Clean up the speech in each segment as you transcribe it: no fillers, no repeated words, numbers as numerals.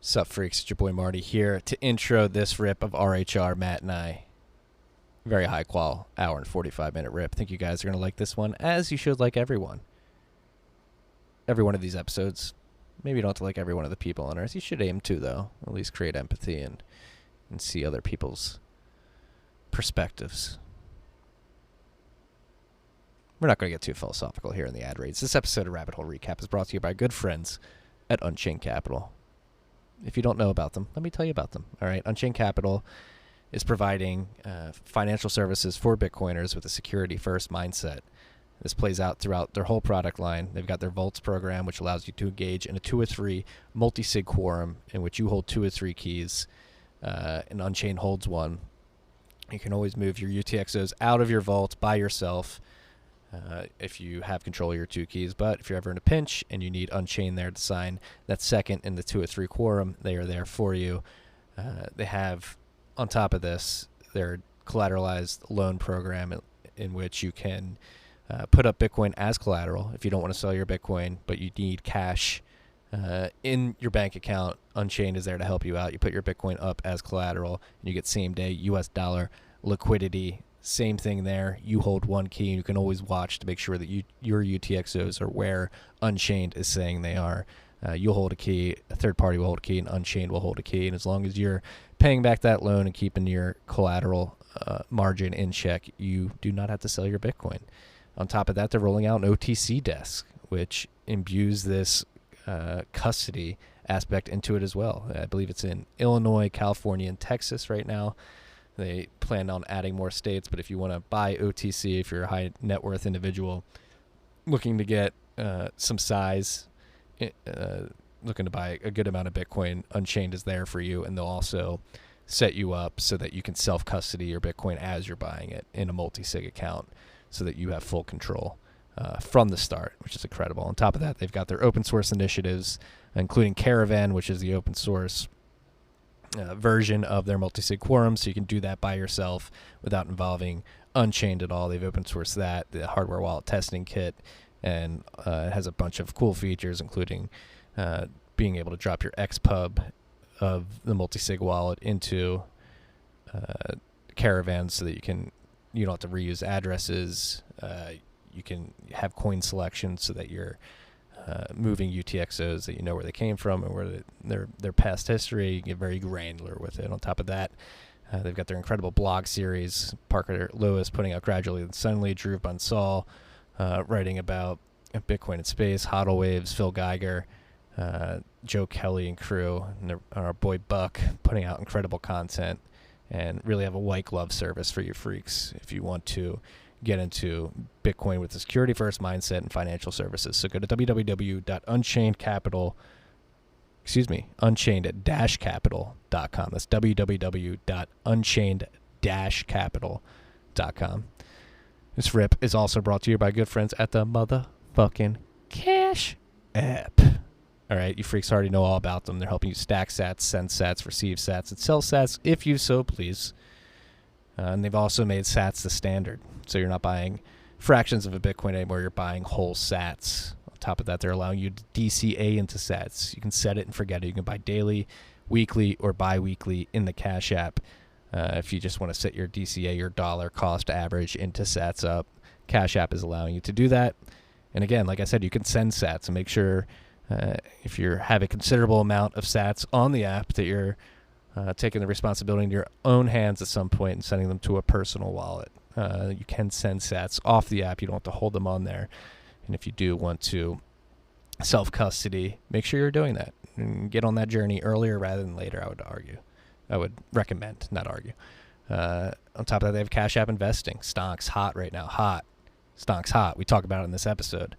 Sup, freaks? It's your boy Marty here to intro this rip of RHR, Matt and I. Very high qual, hour and 45-minute rip. Think you guys are going to like this one, as you should like everyone. Every one of these episodes. Maybe you don't have to like every one of the people on Earth. You should aim to, though. At least create empathy and see other people's perspectives. We're not going to get too philosophical here in the ad reads. This episode of Rabbit Hole Recap is brought to you by good friends at Unchained Capital. If you don't know about them, let me tell you about them. All right, Unchained Capital is providing financial services for Bitcoiners with a security-first mindset. This plays out throughout their whole product line. They've got their Vaults program, which allows you to engage in a 2 or 3 multi-sig quorum in which you hold 2 or 3 keys, and Unchained holds one. You can always move your UTXOs out of your vault by yourself if you have control of your 2 keys. But if you're ever in a pinch and you need Unchained there to sign that second in the 2 or 3 quorum, they are there for you. They have, on top of this, their collateralized loan program in which you can put up Bitcoin as collateral if you don't want to sell your Bitcoin, but you need cash in your bank account. Unchained is there to help you out. You put your Bitcoin up as collateral, and you get same-day US dollar liquidity. Same thing there. You hold 1 key, and you can always watch to make sure that your UTXOs are where Unchained is saying they are. You'll hold a key, a third party will hold a key, and Unchained will hold a key. And as long as you're paying back that loan and keeping your collateral margin in check, you do not have to sell your Bitcoin. On top of that, they're rolling out an OTC desk, which imbues this custody aspect into it as well. I believe it's in Illinois, California, and Texas right now. They plan on adding more states, but if you want to buy OTC, if you're a high net worth individual looking to get some size, looking to buy a good amount of Bitcoin, Unchained is there for you, and they'll also set you up so that you can self-custody your Bitcoin as you're buying it in a multi-sig account so that you have full control from the start, which is incredible. On top of that, they've got their open source initiatives, including Caravan, which is the open source version of their multi-sig quorum, so you can do that by yourself without involving Unchained at all. They've open sourced that, the hardware wallet testing kit, and it has a bunch of cool features, including being able to drop your XPub of the multi-sig wallet into Caravan so that you don't have to reuse addresses. You can have coin selection so that you're moving UTXOs that you know where they came from and where their past history. You can get very granular with it. On top of that, they've got their incredible blog series. Parker Lewis putting out Gradually and Suddenly, Drew Bunsall writing about Bitcoin in space, HODL Waves, Phil Geiger, Joe Kelly and crew, and our boy Buck putting out incredible content, and really have a white glove service for you freaks if you want to get into Bitcoin with a security-first mindset and financial services. So go to unchained-capital.com. That's www.unchained-capital.com. This rip is also brought to you by good friends at the motherfucking Cash App. All right, you freaks already know all about them. They're helping you stack sats, send sats, receive sats, and sell sats if you so please. And they've also made sats the standard. So you're not buying fractions of a Bitcoin anymore. You're buying whole sats. On top of that, they're allowing you to DCA into sats. You can set it and forget it. You can buy daily, weekly, or bi-weekly in the Cash App. If you just want to set your DCA, your dollar cost average into sats up, Cash App is allowing you to do that. And again, like I said, you can send sats and make sure if you have a considerable amount of sats on the app that you're taking the responsibility in your own hands at some point and sending them to a personal wallet. You can send sats off the app. You don't have to hold them on there. And if you do want to self-custody, make sure you're doing that. And get on that journey earlier rather than later, I would argue. I would recommend, not argue. On top of that, they have Cash App investing. Stonks hot right now. Hot. Stonks hot. We talk about it in this episode.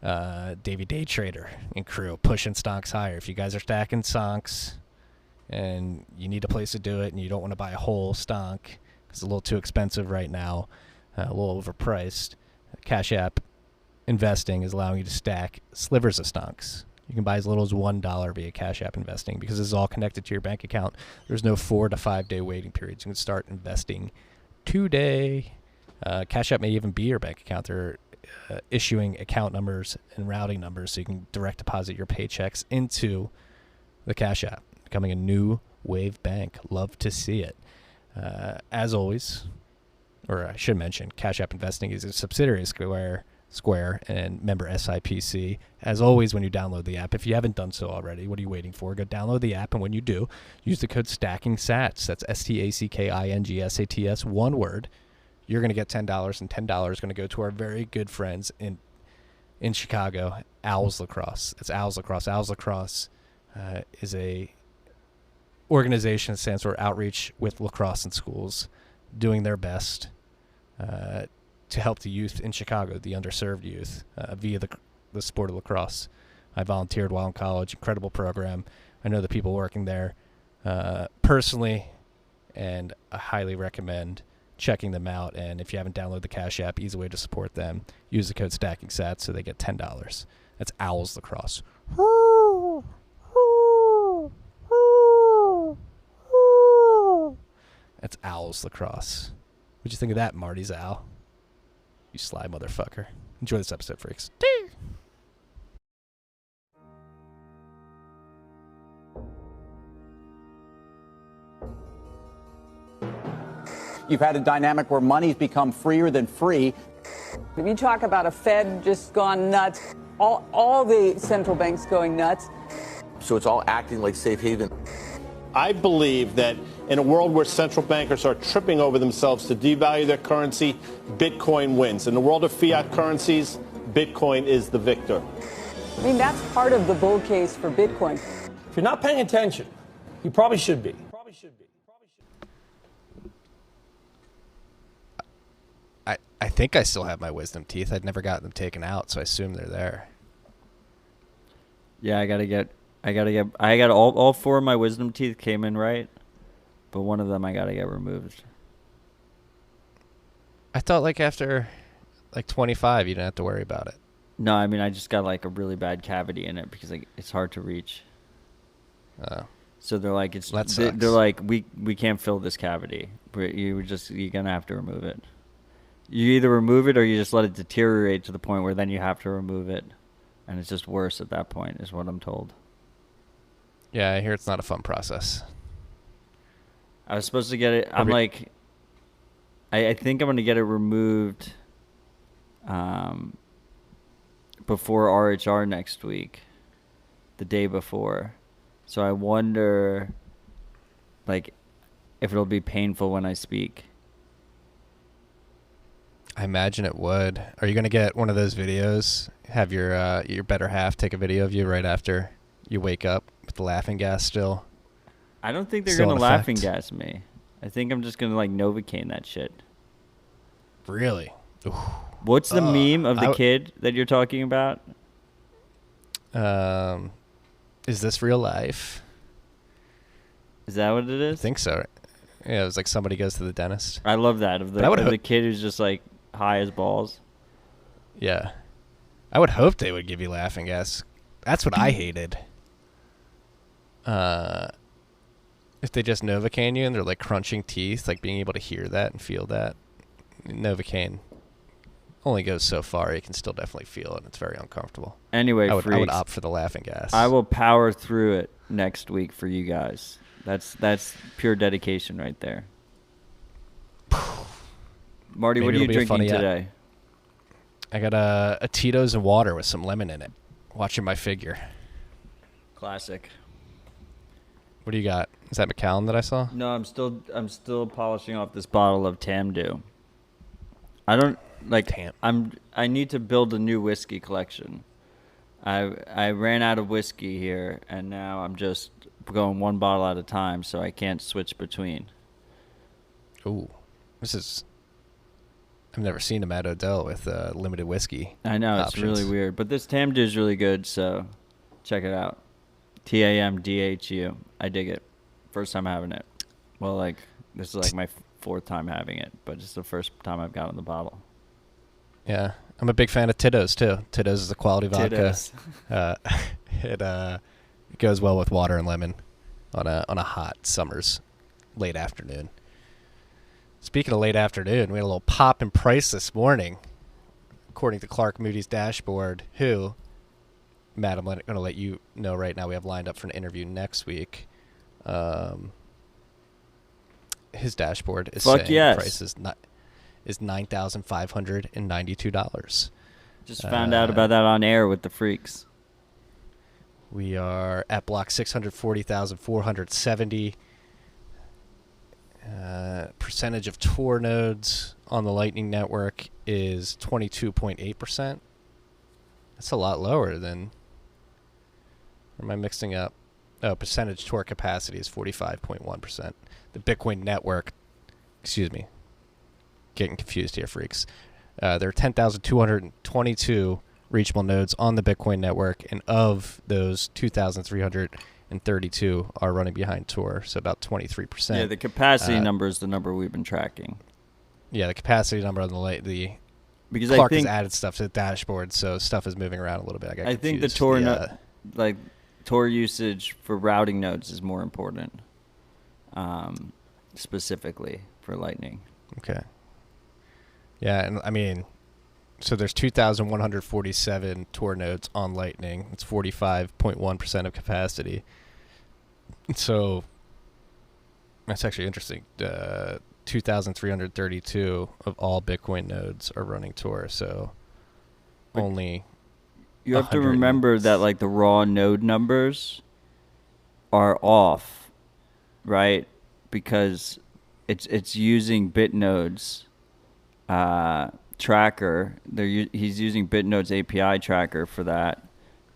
Davey Day Trader and crew pushing stonks higher. If you guys are stacking stonks and you need a place to do it and you don't want to buy a whole stonk, it's a little too expensive right now, a little overpriced, Cash App investing is allowing you to stack slivers of stonks. You can buy as little as $1 via Cash App investing because this is all connected to your bank account. There's no 4 to 5 day waiting periods. You can start investing today. Cash App may even be your bank account. They're issuing account numbers and routing numbers so you can direct deposit your paychecks into the Cash App. becoming a new wave bank. Love to see it. As always, or I should mention, Cash App Investing is a subsidiary of Square and member SIPC. As always, when you download the app, if you haven't done so already, what are you waiting for? Go download the app, and when you do, use the code STACKINGSATS. That's STACKINGSATS, one word. You're going to get $10, and $10 is going to go to our very good friends in Chicago, Owls Lacrosse. It's Owls Lacrosse. Owls Lacrosse is a organization that stands for Outreach with Lacrosse in Schools, doing their best to help the youth in Chicago, the underserved youth, via the sport of lacrosse. I volunteered while in college. Incredible program. I know the people working there personally, and I highly recommend checking them out. And if you haven't downloaded the Cash App, easy way to support them. Use the code STACKINGSATS so they get $10. That's Owls Lacrosse. That's Owls Lacrosse. What'd you think of that, Marty's Owl? You sly motherfucker. Enjoy this episode, freaks. You've had a dynamic where money's become freer than free. If you talk about a Fed just gone nuts, all the central banks going nuts. So it's all acting like safe haven. I believe that in a world where central bankers are tripping over themselves to devalue their currency, Bitcoin wins. In the world of fiat currencies, Bitcoin is the victor. I mean, that's part of the bull case for Bitcoin. If you're not paying attention, you probably should be. I think I still have my wisdom teeth. I'd never gotten them taken out, so I assume they're there. Yeah, I got all four of my wisdom teeth came in right, but one of them I gotta get removed. I thought like after 25, you didn't have to worry about it. No, I mean I just got like a really bad cavity in it because it's hard to reach. Oh. So they're like they're like we can't fill this cavity. You're gonna have to remove it. You either remove it or you just let it deteriorate to the point where then you have to remove it, and it's just worse at that point, is what I'm told. Yeah, I hear it's not a fun process. I was supposed to get it. I think I'm going to get it removed before RHR next week, the day before. So I wonder, if it'll be painful when I speak. I imagine it would. Are you going to get one of those videos? Have your better half take a video of you right after you wake up with the laughing gas still? I don't think they're going to laughing gas me. I think I'm just going to Novocaine that shit. Really? Ooh. What's the meme of the kid that you're talking about? Is this real life? Is that what it is? I think so. Yeah, it was like somebody goes to the dentist. I love that. Of the kid who's just high as balls. Yeah. I would hope they would give you laughing gas. That's what I hated. If they just Novocaine you and they're crunching teeth, being able to hear that and feel that. Novocaine only goes so far. You can still definitely feel it. It's very uncomfortable. Anyway, I would opt for the laughing gas. I will power through it next week for you guys. That's pure dedication right there. Marty, Maybe what are you drinking today? I got a Tito's and water with some lemon in it. Watching my figure. Classic. What do you got? Is that Macallan that I saw? No, I'm still polishing off this bottle of Tamdu. I don't I need to build a new whiskey collection. I ran out of whiskey here, and now I'm just going one bottle at a time, so I can't switch between. Ooh, I've never seen a Matt Odell with limited whiskey. I know, options. It's really weird, but this Tamdu is really good, so check it out. TAMDHU. I dig it. First time having it. Well, this is my fourth time having it, but it's the first time I've gotten the bottle. Yeah, I'm a big fan of Tito's too. Tito's is a quality vodka. It goes well with water and lemon on a hot summer's late afternoon. Speaking of late afternoon, we had a little pop in price this morning, according to Clark Moody's dashboard. Who, Matt, I'm going to let you know right now. We have lined up for an interview next week. His dashboard is Fuck saying yes. the price is $9,592. Just found out about that on air with the freaks. We are at block 640,470. Percentage of Tor nodes on the Lightning Network is 22.8%. That's a lot lower than... Or am I mixing up? Oh, percentage Tor capacity is 45.1%. The Bitcoin network... Excuse me. Getting confused here, freaks. There are 10,222 reachable nodes on the Bitcoin network, and of those, 2,332 are running behind Tor, so about 23%. Yeah, the capacity number is the number we've been tracking. Yeah, the capacity number on the because Clark I think has added stuff to the dashboard, so stuff is moving around a little bit. I think the Tor Tor usage for routing nodes is more important, specifically for Lightning. Okay. Yeah, and I mean, so there's 2,147 Tor nodes on Lightning. It's 45.1% of capacity. So that's actually interesting. 2,332 of all Bitcoin nodes are running Tor, so only... You have to remember that like the raw node numbers are off, right? Because it's using BitNode's tracker. He's using BitNode's API tracker for that,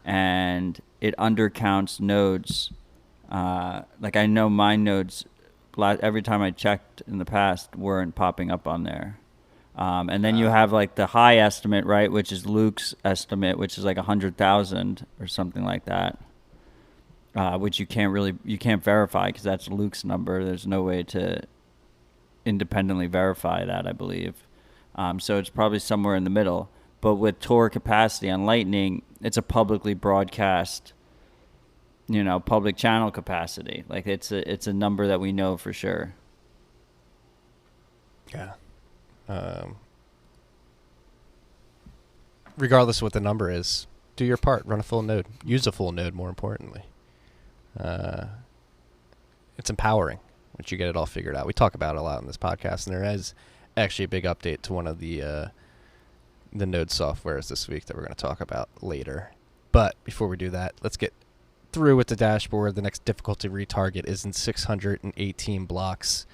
and it undercounts nodes. Like I know my nodes, every time I checked in the past, weren't popping up on there. And then you have like the high estimate, right, which is Luke's estimate, which is like 100,000 or something like that, which you can't verify because that's Luke's number. There's no way to independently verify that, I believe. So it's probably somewhere in the middle. But with Tor capacity on Lightning, it's a publicly broadcast, public channel capacity. Like it's a number that we know for sure. Yeah. Regardless of what the number is, do your part. Run a full node. Use a full node, more importantly. It's empowering once you get it all figured out. We talk about it a lot on this podcast, and there is actually a big update to one of the node softwares this week that we're going to talk about later. But before we do that, let's get through with the dashboard. The next difficulty retarget is in 618 blocks.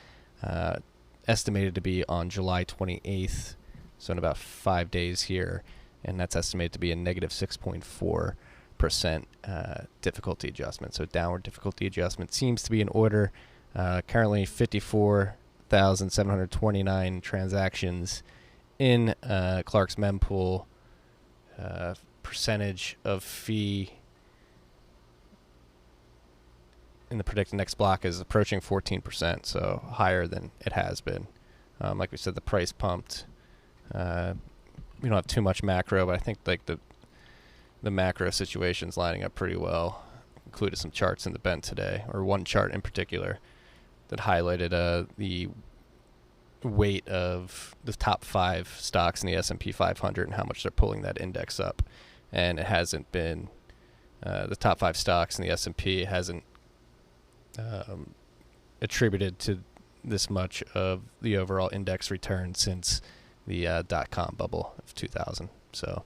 Estimated to be on July 28th, so in about 5 days here, and that's estimated to be a negative 6.4% difficulty adjustment. So downward difficulty adjustment seems to be in order. Currently 54,729 transactions in Clark's mempool. Percentage of fee in the predicted next block is approaching 14%, so higher than it has been. Like we said, the price pumped. We don't have too much macro, but I think like the macro situation's lining up pretty well. Included some charts in the bent today, or one chart in particular that highlighted the weight of the top 5 stocks in the S&P 500 and how much they're pulling that index up. And it hasn't been the top 5 stocks in the S&P hasn't attributed to this much of the overall index return since the dot-com bubble of 2000. So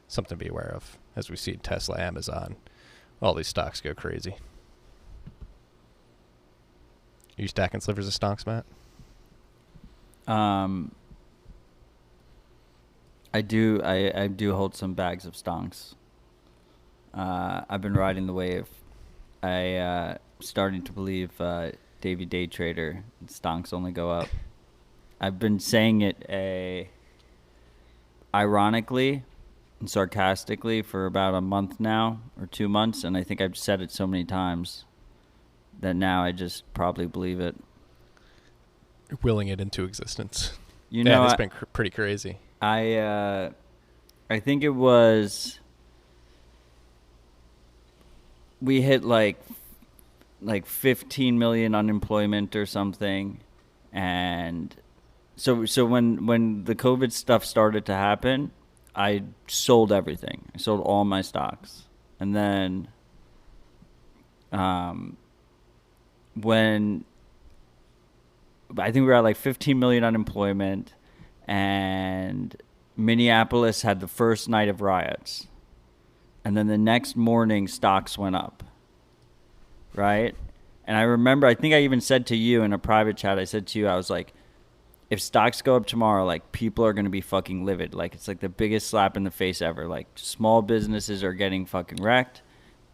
something to be aware of as we see Tesla, Amazon, all these stocks go crazy. Are you stacking slivers of stocks, Matt? I do hold some bags of stonks. I've been riding the wave. Starting to believe Davey Day Trader and stonks only go up. I've been saying it ironically and sarcastically for about a month now or 2 months, and I think I've said it so many times that now I just probably believe it. Willing it into existence. It's been pretty crazy. I think it was we hit like 15 million unemployment or something, and so when the COVID stuff started to happen, I sold everything. I sold all my stocks, and then when I think we were at like 15 million unemployment, and Minneapolis had the first night of riots. And then the next morning, stocks went up, right? And I remember, I think I even said to you in a private chat, I said to you, I was like, if stocks go up tomorrow, like, people are going to be fucking livid. Like, it's like the biggest slap in the face ever. Like, small businesses are getting fucking wrecked.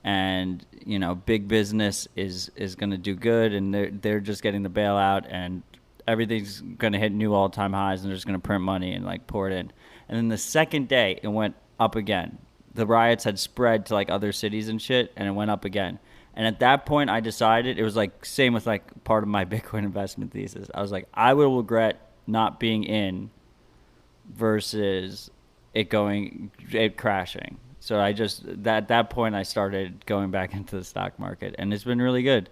And, you know, big business is going to do good, and they're just getting the bailout, and everything's going to hit new all-time highs, and they're just going to print money and, like, pour it in. And then the second day, it went up again. The riots had spread to, like, other cities and shit, and it went up again. And at that point, I decided, it was, like, same with, like, part of my Bitcoin investment thesis. I was like, I will regret not being in versus it crashing. So I just, at that point, I started going back into the stock market, and it's been really good.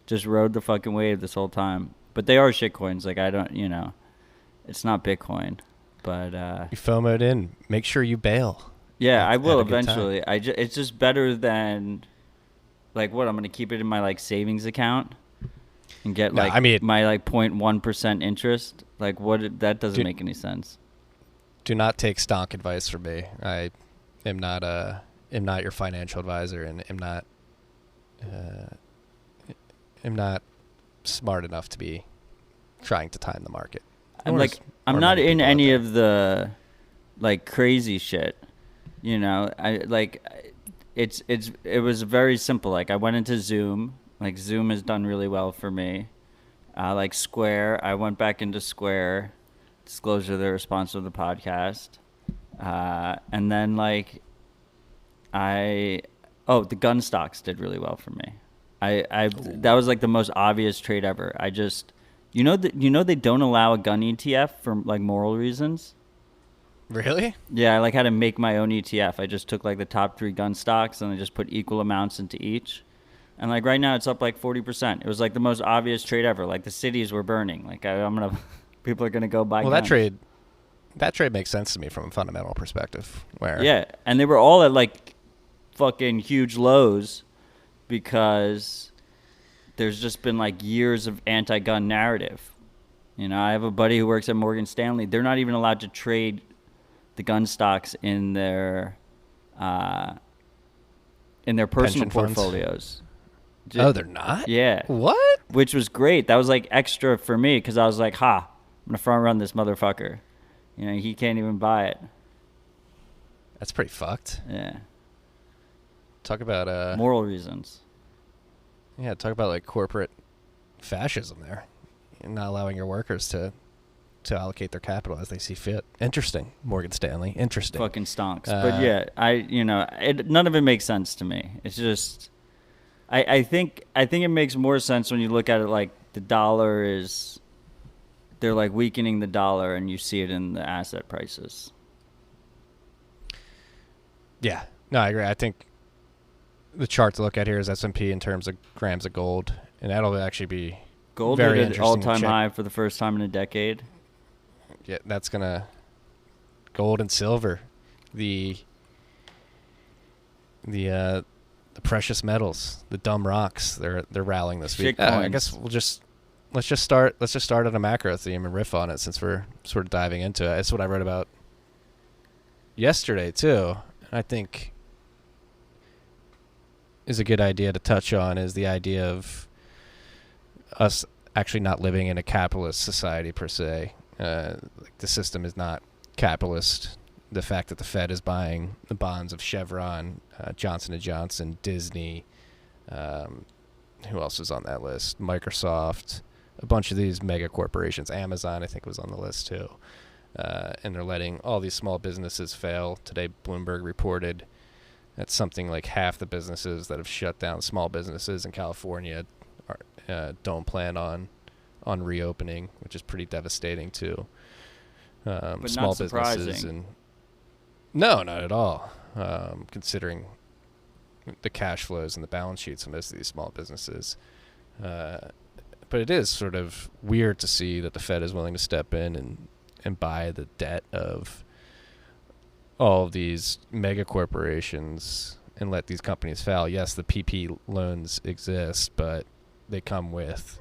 Just rode the fucking wave this whole time. But they are shitcoins. Like, I don't, you know, it's not Bitcoin. But you FOMO'd in. Make sure you bail. Yeah, I will eventually. It's just better than, like, what, I'm going to keep it in my, like, savings account and get, like, my, like, 0.1% interest? Like, what? That doesn't make any sense. Do not take stock advice from me. I am not your financial advisor, and am not smart enough to be trying to time the market. I'm not in any of the, like, crazy shit. You know, it was very simple. Like, I went into Zoom. Like, Zoom has done really well for me. Like Square, I went back into Square. Disclosure, they're a sponsor of the podcast. And then, like, the gun stocks did really well for me. That was, like, the most obvious trade ever. I just, you know they don't allow a gun ETF for, like, moral reasons. Really? Yeah, I, like, had to make my own ETF. I just took, like, the top 3 gun stocks, and I just put equal amounts into each. And, like, right now it's up like 40%. It was, like, the most obvious trade ever. Like, the cities were burning. Like, people are gonna go buy. Well, guns. that trade makes sense to me from a fundamental perspective. Yeah, and they were all at, like, fucking huge lows because there's just been, like, years of anti-gun narrative. You know, I have a buddy who works at Morgan Stanley. They're not even allowed to trade the gun stocks in their personal portfolios. Oh, they're not? Yeah. What? Which was great. That was, like, extra for me because I was like, I'm going to front run this motherfucker. You know, he can't even buy it. That's pretty fucked. Yeah. Talk about moral reasons. Yeah, talk about, like, corporate fascism there. And not allowing your workers to allocate their capital as they see fit. Interesting, Morgan Stanley. Interesting. Fucking stonks. But yeah, none of it makes sense to me. It's just, I think it makes more sense when you look at it like the dollar is, they're, like, weakening the dollar, and you see it in the asset prices. Yeah, no, I agree. I think the chart to look at here is S&P in terms of grams of gold, and that'll actually be gold very hit interesting. All-time high for the first time in a decade. Yeah, that's gonna gold and silver, the precious metals, the dumb rocks. They're rallying this week. I guess let's just start on a macro theme and riff on it since we're sort of diving into it. That's what I wrote about yesterday too. And I think is a good idea to touch on is the idea of us actually not living in a capitalist society per se. Like, the system is not capitalist. The fact that the Fed is buying the bonds of Chevron, Johnson & Johnson, Disney, who else is on that list? Microsoft, a bunch of these mega corporations. Amazon, I think, was on the list too. And they're letting all these small businesses fail. Today, Bloomberg reported that something like half the businesses that have shut down, small businesses in California, don't plan on reopening, which is pretty devastating to but small not surprising. businesses. And no, not at all. Considering the cash flows and the balance sheets of most of these small businesses. But it is sort of weird to see that the Fed is willing to step in and buy the debt of all of these mega corporations and let these companies fail. Yes, the PP loans exist, but they come with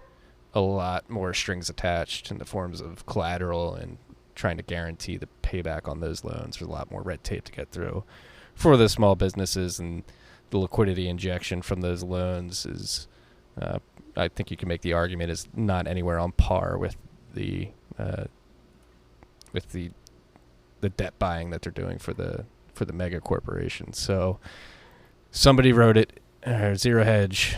a lot more strings attached in the forms of collateral and trying to guarantee the payback on those loans. There's a lot more red tape to get through for the small businesses, and the liquidity injection from those loans is, I think you can make the argument, is not anywhere on par with the debt buying that they're doing for the mega corporations. So somebody wrote it, Zero Hedge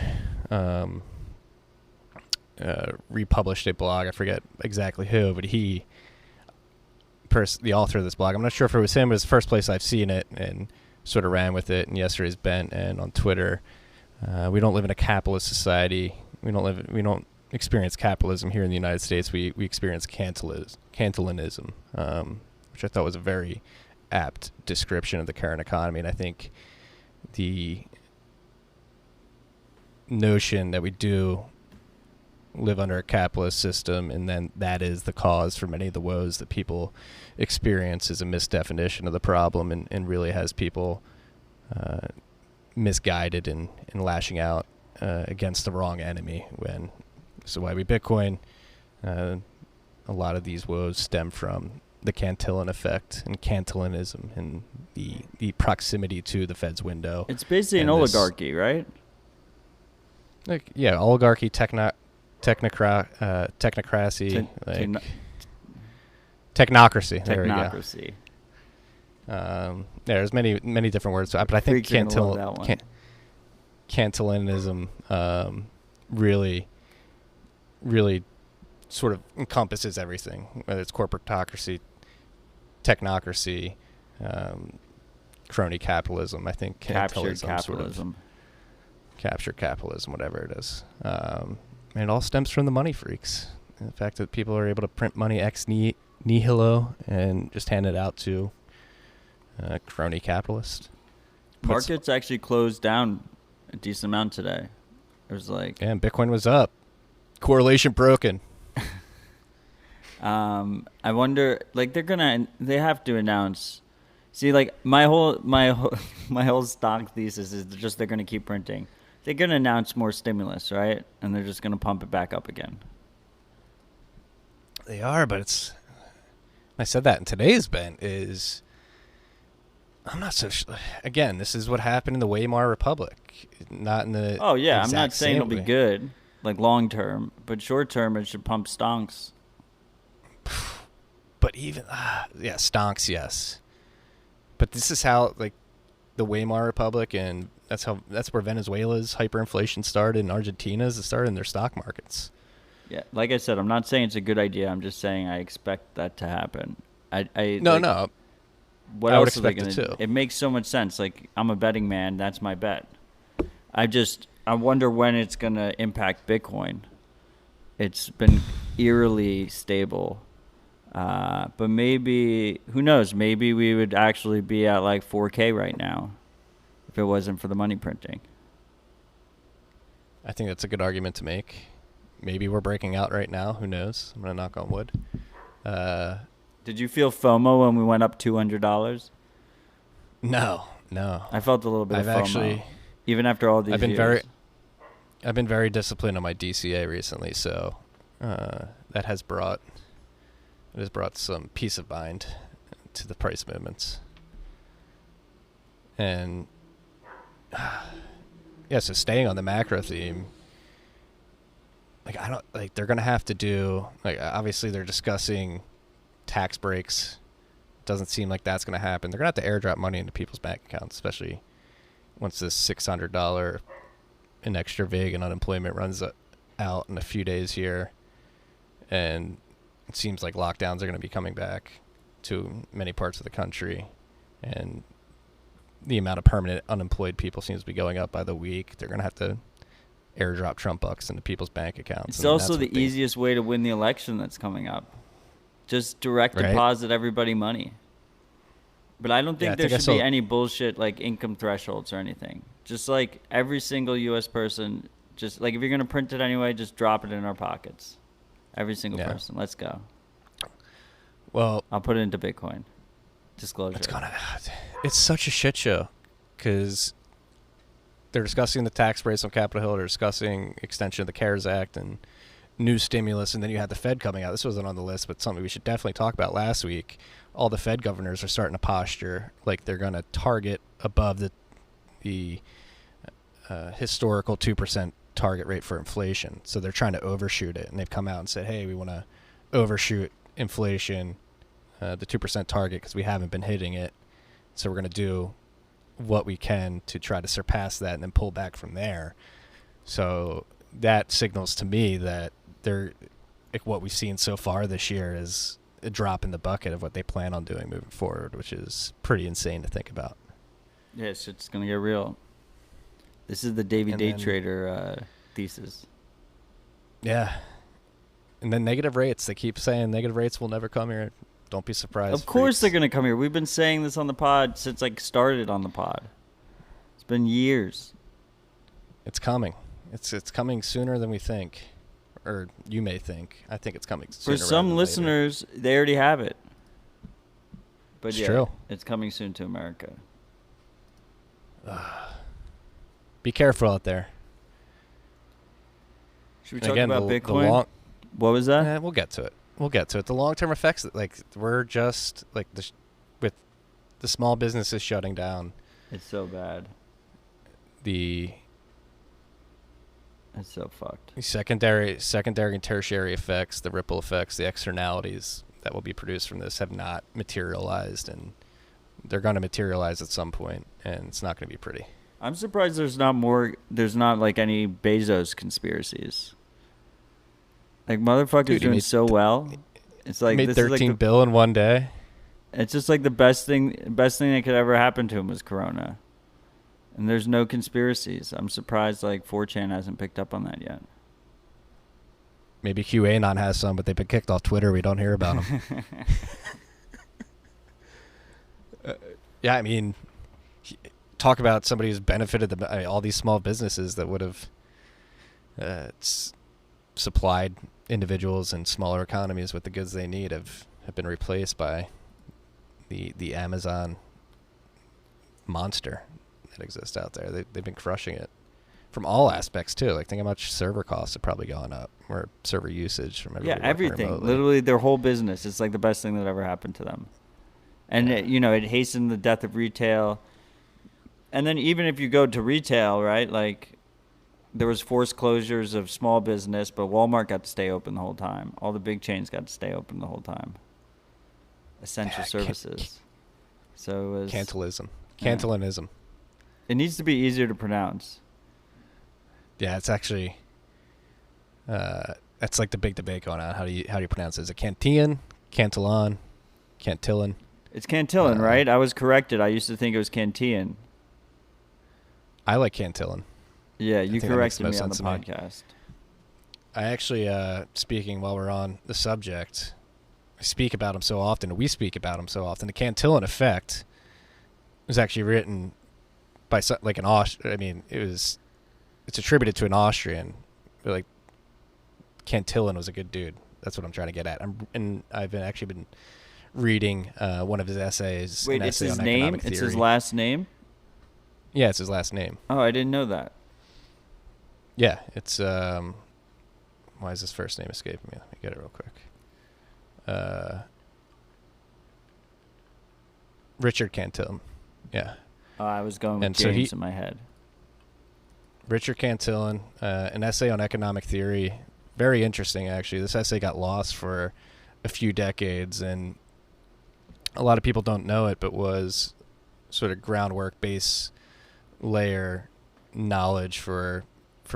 republished a blog. I forget exactly who, but the author of this blog, I'm not sure if it was him, but it's the first place I've seen it, and sort of ran with it in yesterday's Bent and on Twitter. We don't live in a capitalist society. We don't experience capitalism here in the United States. We experience Cantillionism, which I thought was a very apt description of the current economy. And I think the notion that we do live under a capitalist system, and then that is the cause for many of the woes that people experience, is a misdefinition of the problem, and really has people misguided and lashing out against the wrong enemy. So why we Bitcoin, a lot of these woes stem from the Cantillon effect and Cantillionism and the proximity to the Fed's window. It's basically an oligarchy, right? Oligarchy, technocracy, technocracy. There we go. There's many different words, but I think Cantillionism really sort of encompasses everything, whether it's corporatocracy, technocracy, crony capitalism. I think captured capitalism, captured capitalism, whatever it is. And it all stems from the money freaks. And the fact that people are able to print money ex nihilo and just hand it out to crony capitalists. Markets actually closed down a decent amount today. It was like, and Bitcoin was up. Correlation broken. I wonder, like, they have to announce. See, like, my whole stock thesis is just they're gonna keep printing. They're gonna announce more stimulus, right? And they're just gonna pump it back up again. They are, but I said that in today's Bent is, I'm not so sure. Again, this is what happened in the Weimar Republic, not in the. Oh yeah, I'm not saying it'll be good, like long term, but short term it should pump stonks. But even stonks, yes. But this is how, like, the Weimar Republic, and that's where Venezuela's hyperinflation started, and Argentina's started in their stock markets. Yeah, like I said, I'm not saying it's a good idea. I'm just saying I expect that to happen. No. What I else would are they expect gonna it too. It makes so much sense. Like, I'm a betting man. That's my bet. I wonder when it's going to impact Bitcoin. It's been eerily stable. But maybe, who knows, maybe we would actually be at like 4K right now if it wasn't for the money printing. I think that's a good argument to make. Maybe we're breaking out right now. Who knows? I'm going to knock on wood. Did you feel FOMO when we went up $200? No. I felt a little bit of FOMO. Actually, even after all these years. I've been very disciplined on my DCA recently, so that has brought some peace of mind to the price movements. And so staying on the macro theme, they're going to have to do, obviously they're discussing tax breaks. Doesn't seem like that's going to happen. They're going to have to airdrop money into people's bank accounts, especially once this $600 an extra vig and unemployment runs out in a few days here. And it seems like lockdowns are going to be coming back to many parts of the country. And the amount of permanent unemployed people seems to be going up by the week. They're going to have to airdrop Trump bucks into people's bank accounts. It's also the easiest way to win the election that's coming up. Just direct deposit everybody money. But I don't think there should be any bullshit like income thresholds or anything. Just like every single U.S. person, just like if you're going to print it anyway, just drop it in our pockets. Every single person. Let's go. Well, I'll put it into Bitcoin. Disclosure. It's such a shit show because they're discussing the tax breaks on Capitol Hill. They're discussing extension of the CARES Act and new stimulus. And then you had the Fed coming out. This wasn't on the list, but something we should definitely talk about last week. All the Fed governors are starting to posture like they're going to target above the historical 2% target rate for inflation. So they're trying to overshoot it. And they've come out and said, hey, we want to overshoot inflation, the 2% target, because we haven't been hitting it. So we're going to do what we can to try to surpass that and then pull back from there. So that signals to me that they're, like, what we've seen so far this year is a drop in the bucket of what they plan on doing moving forward, which is pretty insane to think about. Yeah, it's going to get real. This is the Davey Day Trader thesis. Yeah. And then negative rates. They keep saying negative rates will never come here. Don't be surprised. Of course they're going to come here. We've been saying this on the pod since started on the pod. It's been years. It's coming. It's coming sooner than we think, or you may think. I think it's coming sooner. For some listeners, they already have it. But it's true. It's coming soon to America. Be careful out there. Should we talk about Bitcoin? What was that? We'll get to it. The long-term effects, we're just with the small businesses shutting down. It's so bad. It's so fucked. The secondary and tertiary effects, the ripple effects, the externalities that will be produced from this have not materialized, and they're going to materialize at some point, and it's not going to be pretty. I'm surprised there's not any Bezos conspiracies. Like, motherfucker's doing so well. It's like made $13 billion in one day. It's just like the best thing that could ever happen to him was Corona. And there's no conspiracies. I'm surprised 4chan hasn't picked up on that yet. Maybe QAnon has some, but they've been kicked off Twitter. We don't hear about them. Yeah, I mean, talk about somebody who's benefited all these small businesses that would have supplied individuals and smaller economies with the goods they need have been replaced by the Amazon monster that exists out there. They've been crushing it from all aspects too. Think how much server costs have probably gone up, or server usage from everybody. Yeah, everything. Remotely. Literally their whole business. It's the best thing that ever happened to them. And it hastened the death of retail. And then even if you go to retail, right? There was forced closures of small business, but Walmart got to stay open the whole time. All the big chains got to stay open the whole time. Essential services. So it was Cantillonism. It needs to be easier to pronounce. Yeah, it's actually that's the big debate going on. How do you pronounce it? Is it Cantillon, Cantillon, Cantillon? It's Cantillon, right? I was corrected. I used to think it was Cantillon. I like Cantillon. Yeah, you corrected me on the podcast. I actually, speaking while we're on the subject, we speak about him so often. The Cantillon effect was actually written by an Austrian. It's attributed to an Austrian. Cantillon was a good dude. That's what I'm trying to get at. I've been reading one of his essays. Wait, it's his name? It's his last name? Yeah, it's his last name. Oh, I didn't know that. Yeah, it's why is his first name escaping me? Let me get it real quick. Richard Cantillon. Yeah. Oh, I was going with James in my head. Richard Cantillon, an essay on economic theory. Very interesting, actually. This essay got lost for a few decades, and a lot of people don't know it, but was sort of groundwork, base layer knowledge for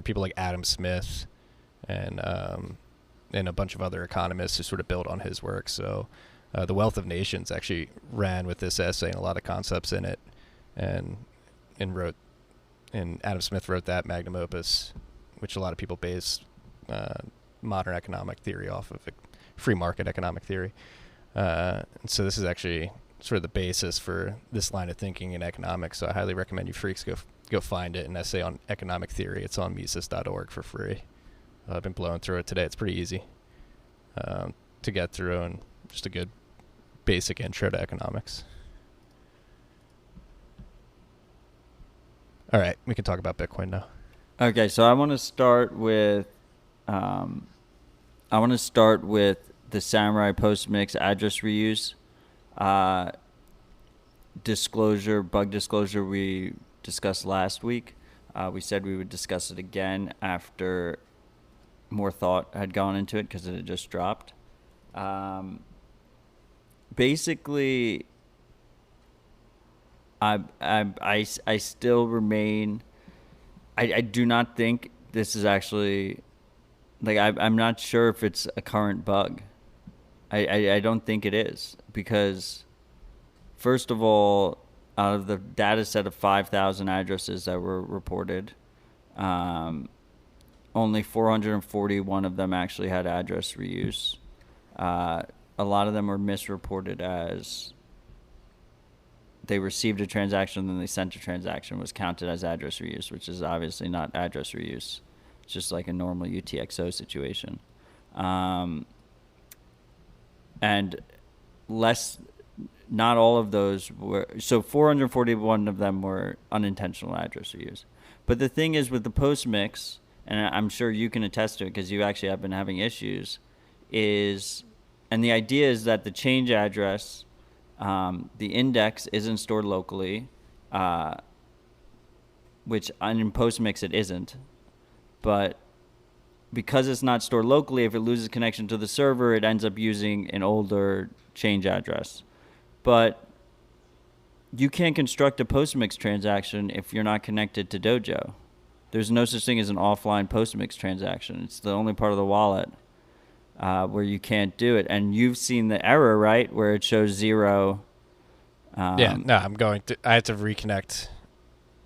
people like Adam Smith and a bunch of other economists who sort of built on his work. So The Wealth of Nations actually ran with this essay and a lot of concepts in it, and Adam Smith wrote that magnum opus, which a lot of people base modern economic theory off of, free market economic theory. And so this is actually sort of the basis for this line of thinking in economics. So I highly recommend you freaks go find it, an essay on economic theory. It's on Mises.org for free. I've been blowing through it today. It's pretty easy to get through, and just a good basic intro to economics. All right, we can talk about Bitcoin now. Okay, so I want to start with the Samurai postmix address reuse bug disclosure we discussed last week. We said we would discuss it again after more thought had gone into it because it had just dropped. Basically, I still remain. I do not think this is actually, like, I'm not sure if it's a current bug. I don't think it is, because first of all, out of the data set of 5,000 addresses that were reported, only 441 of them actually had address reuse. A lot of them were misreported as they received a transaction, then they sent a transaction, was counted as address reuse, which is obviously not address reuse. It's just like a normal UTXO situation. And not all of those were, so 441 of them were unintentional address reuse. But the thing is with the postmix, and I'm sure you can attest to it because you actually have been having issues, and the idea is that the change address, the index isn't stored locally, which in postmix it isn't. But because it's not stored locally, if it loses connection to the server, it ends up using an older change address. But you can't construct a postmix transaction if you're not connected to Dojo. There's no such thing as an offline postmix transaction. It's the only part of the wallet where you can't do it. And you've seen the error, right, where it shows 0. I have to reconnect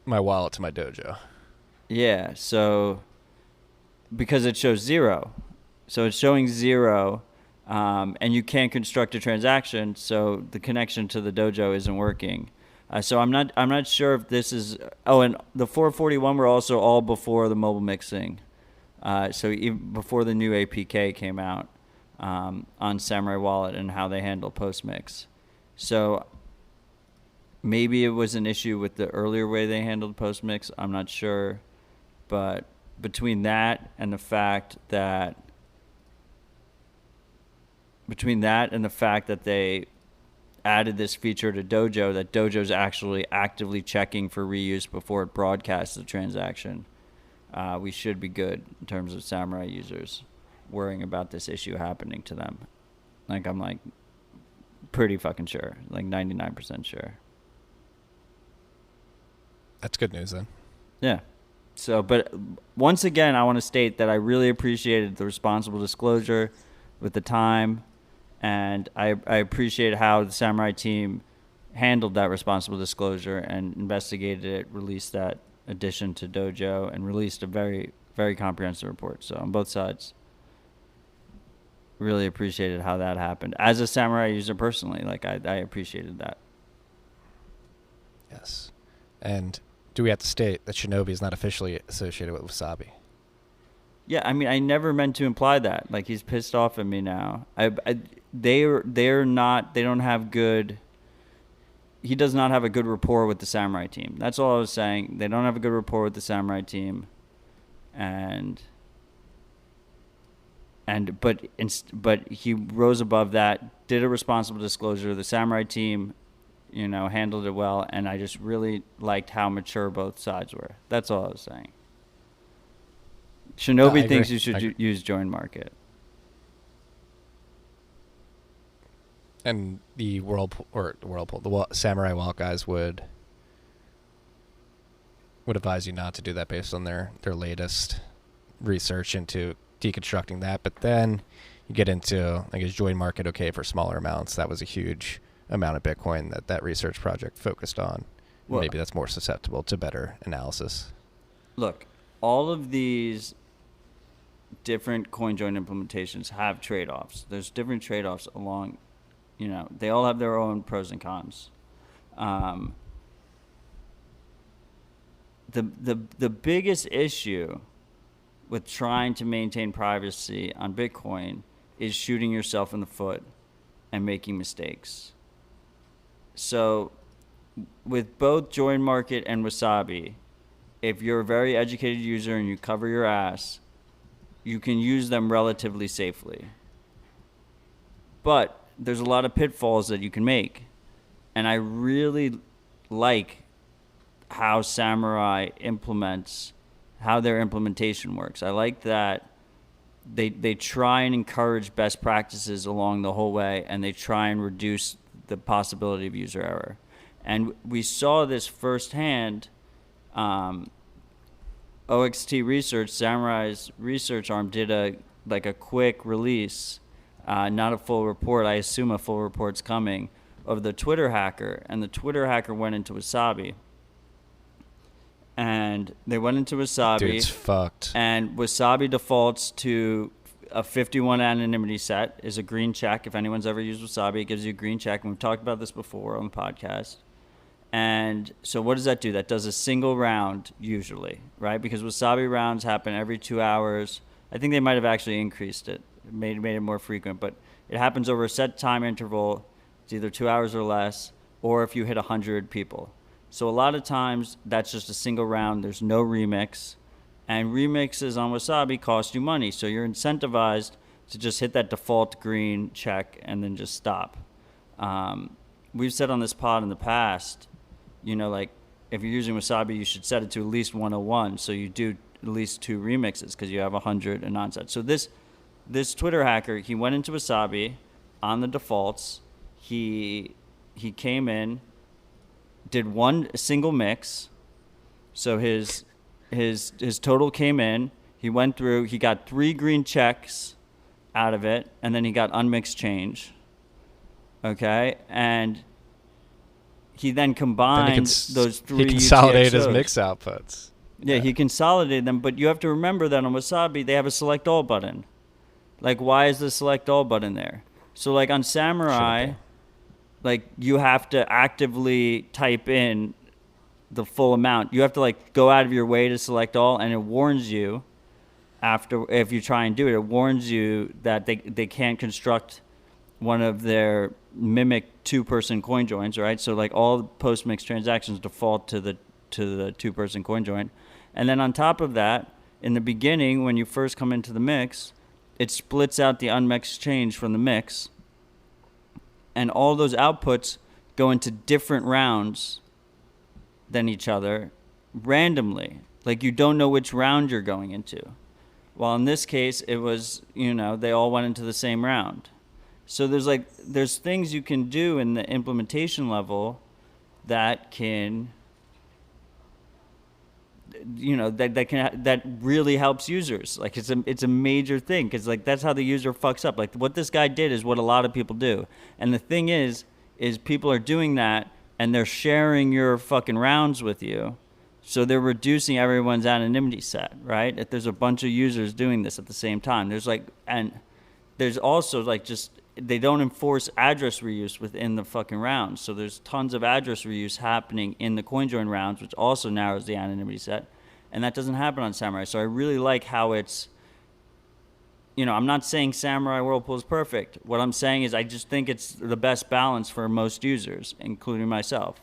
my wallet to my Dojo. Yeah, so because it shows 0. So it's showing 0, and you can't construct a transaction, so the connection to the Dojo isn't working. So I'm not sure if this is. Oh, and the 441 were also all before the mobile mixing. So even before the new APK came out on Samurai Wallet and how they handle postmix. So maybe it was an issue with the earlier way they handled postmix. I'm not sure, but between that and the fact that they added this feature to Dojo, that Dojo's actually actively checking for reuse before it broadcasts the transaction, we should be good in terms of Samurai users worrying about this issue happening to them. Like, I'm like pretty fucking sure, like 99% sure. That's good news then. Yeah. So, but once again, I want to state that I really appreciated the responsible disclosure with the time, and I appreciate how the Samurai team handled that responsible disclosure and investigated it, released that addition to Dojo, and released a very, very comprehensive report. So on both sides, really appreciated how that happened. As a Samurai user personally, like I appreciated that. Yes. And do we have to state that Shinobi is not officially associated with Wasabi? Yeah, I mean, I never meant to imply that. Like, he's pissed off at me now. They're not. They don't have good. He does not have a good rapport with the Samurai team. That's all I was saying. They don't have a good rapport with the Samurai team, but he rose above that, did a responsible disclosure. The Samurai team, handled it well, and I just really liked how mature both sides were. That's all I was saying. Shinobi thinks you should use join market. And the Samurai Wallet guys would advise you not to do that based on their latest research into deconstructing that. But then you get into, I guess, join market okay for smaller amounts. That was a huge amount of Bitcoin that research project focused on. Well, maybe that's more susceptible to better analysis. Look, all of these different coin join implementations have trade-offs. There's different trade-offs along, they all have their own pros and cons. The biggest issue with trying to maintain privacy on Bitcoin is shooting yourself in the foot and making mistakes. So with both Join Market and Wasabi, if you're a very educated user and you cover your ass, you can use them relatively safely. But there's a lot of pitfalls that you can make. And I really like how Samurai implements, how their implementation works. I like that they try and encourage best practices along the whole way, and they try and reduce the possibility of user error. And we saw this firsthand. OXT Research, Samurai's research arm, did a quick release, not a full report. I assume a full report's coming, of the Twitter hacker. And the Twitter hacker went into Wasabi. And they went into Wasabi. Dude, it's fucked. And Wasabi defaults to a 51 anonymity set, is a green check. If anyone's ever used Wasabi, it gives you a green check. And we've talked about this before on the podcast. And so what does that do? That does a single round usually, right? Because Wasabi rounds happen every 2 hours. I think they might have actually increased it, made it more frequent. But it happens over a set time interval. It's either 2 hours or less, or if you hit 100 people. So a lot of times, that's just a single round. There's no remix. And remixes on Wasabi cost you money. So you're incentivized to just hit that default green check and then just stop. We've said on this pod in the past, you know, like, if you're using Wasabi, you should set it to at least 101. So you do at least 2 remixes because you have 100 and non-set. So this Twitter hacker, he went into Wasabi on the defaults. He came in, did one single mix. So his total came in. He went through. He got 3 green checks out of it, and then he got unmixed change. Okay, and he then combined those 3. He consolidated UTXOs. his mix outputs. Yeah, he consolidated them, but you have to remember that on Wasabi they have a select all button. Like, why is the select all button there? So, like on Samurai, like, you have to actively type in the full amount. You have to, like, go out of your way to select all, and it warns you after, if you try and do it, it warns you that they can't construct one of their mimic 2-person coin joins, right? So, like, all postmix transactions default to the 2-person coin join. And then on top of that, in the beginning, when you first come into the mix, it splits out the unmixed change from the mix, and all those outputs go into different rounds than each other randomly. Like, you don't know which round you're going into. While in this case, it was, you know, they all went into the same round. So there's things you can do in the implementation level that can, you know, that really helps users. Like, it's a major thing, because, like, that's how the user fucks up. Like, what this guy did is what a lot of people do. And the thing is people are doing that, and they're sharing your fucking rounds with you. So they're reducing everyone's anonymity set, right? If there's a bunch of users doing this at the same time, there's also, like, just, they don't enforce address reuse within the fucking rounds. So there's tons of address reuse happening in the CoinJoin rounds, which also narrows the anonymity set. And that doesn't happen on Samurai. So I really like how it's, you know, I'm not saying Samurai Whirlpool is perfect. What I'm saying is I just think it's the best balance for most users, including myself.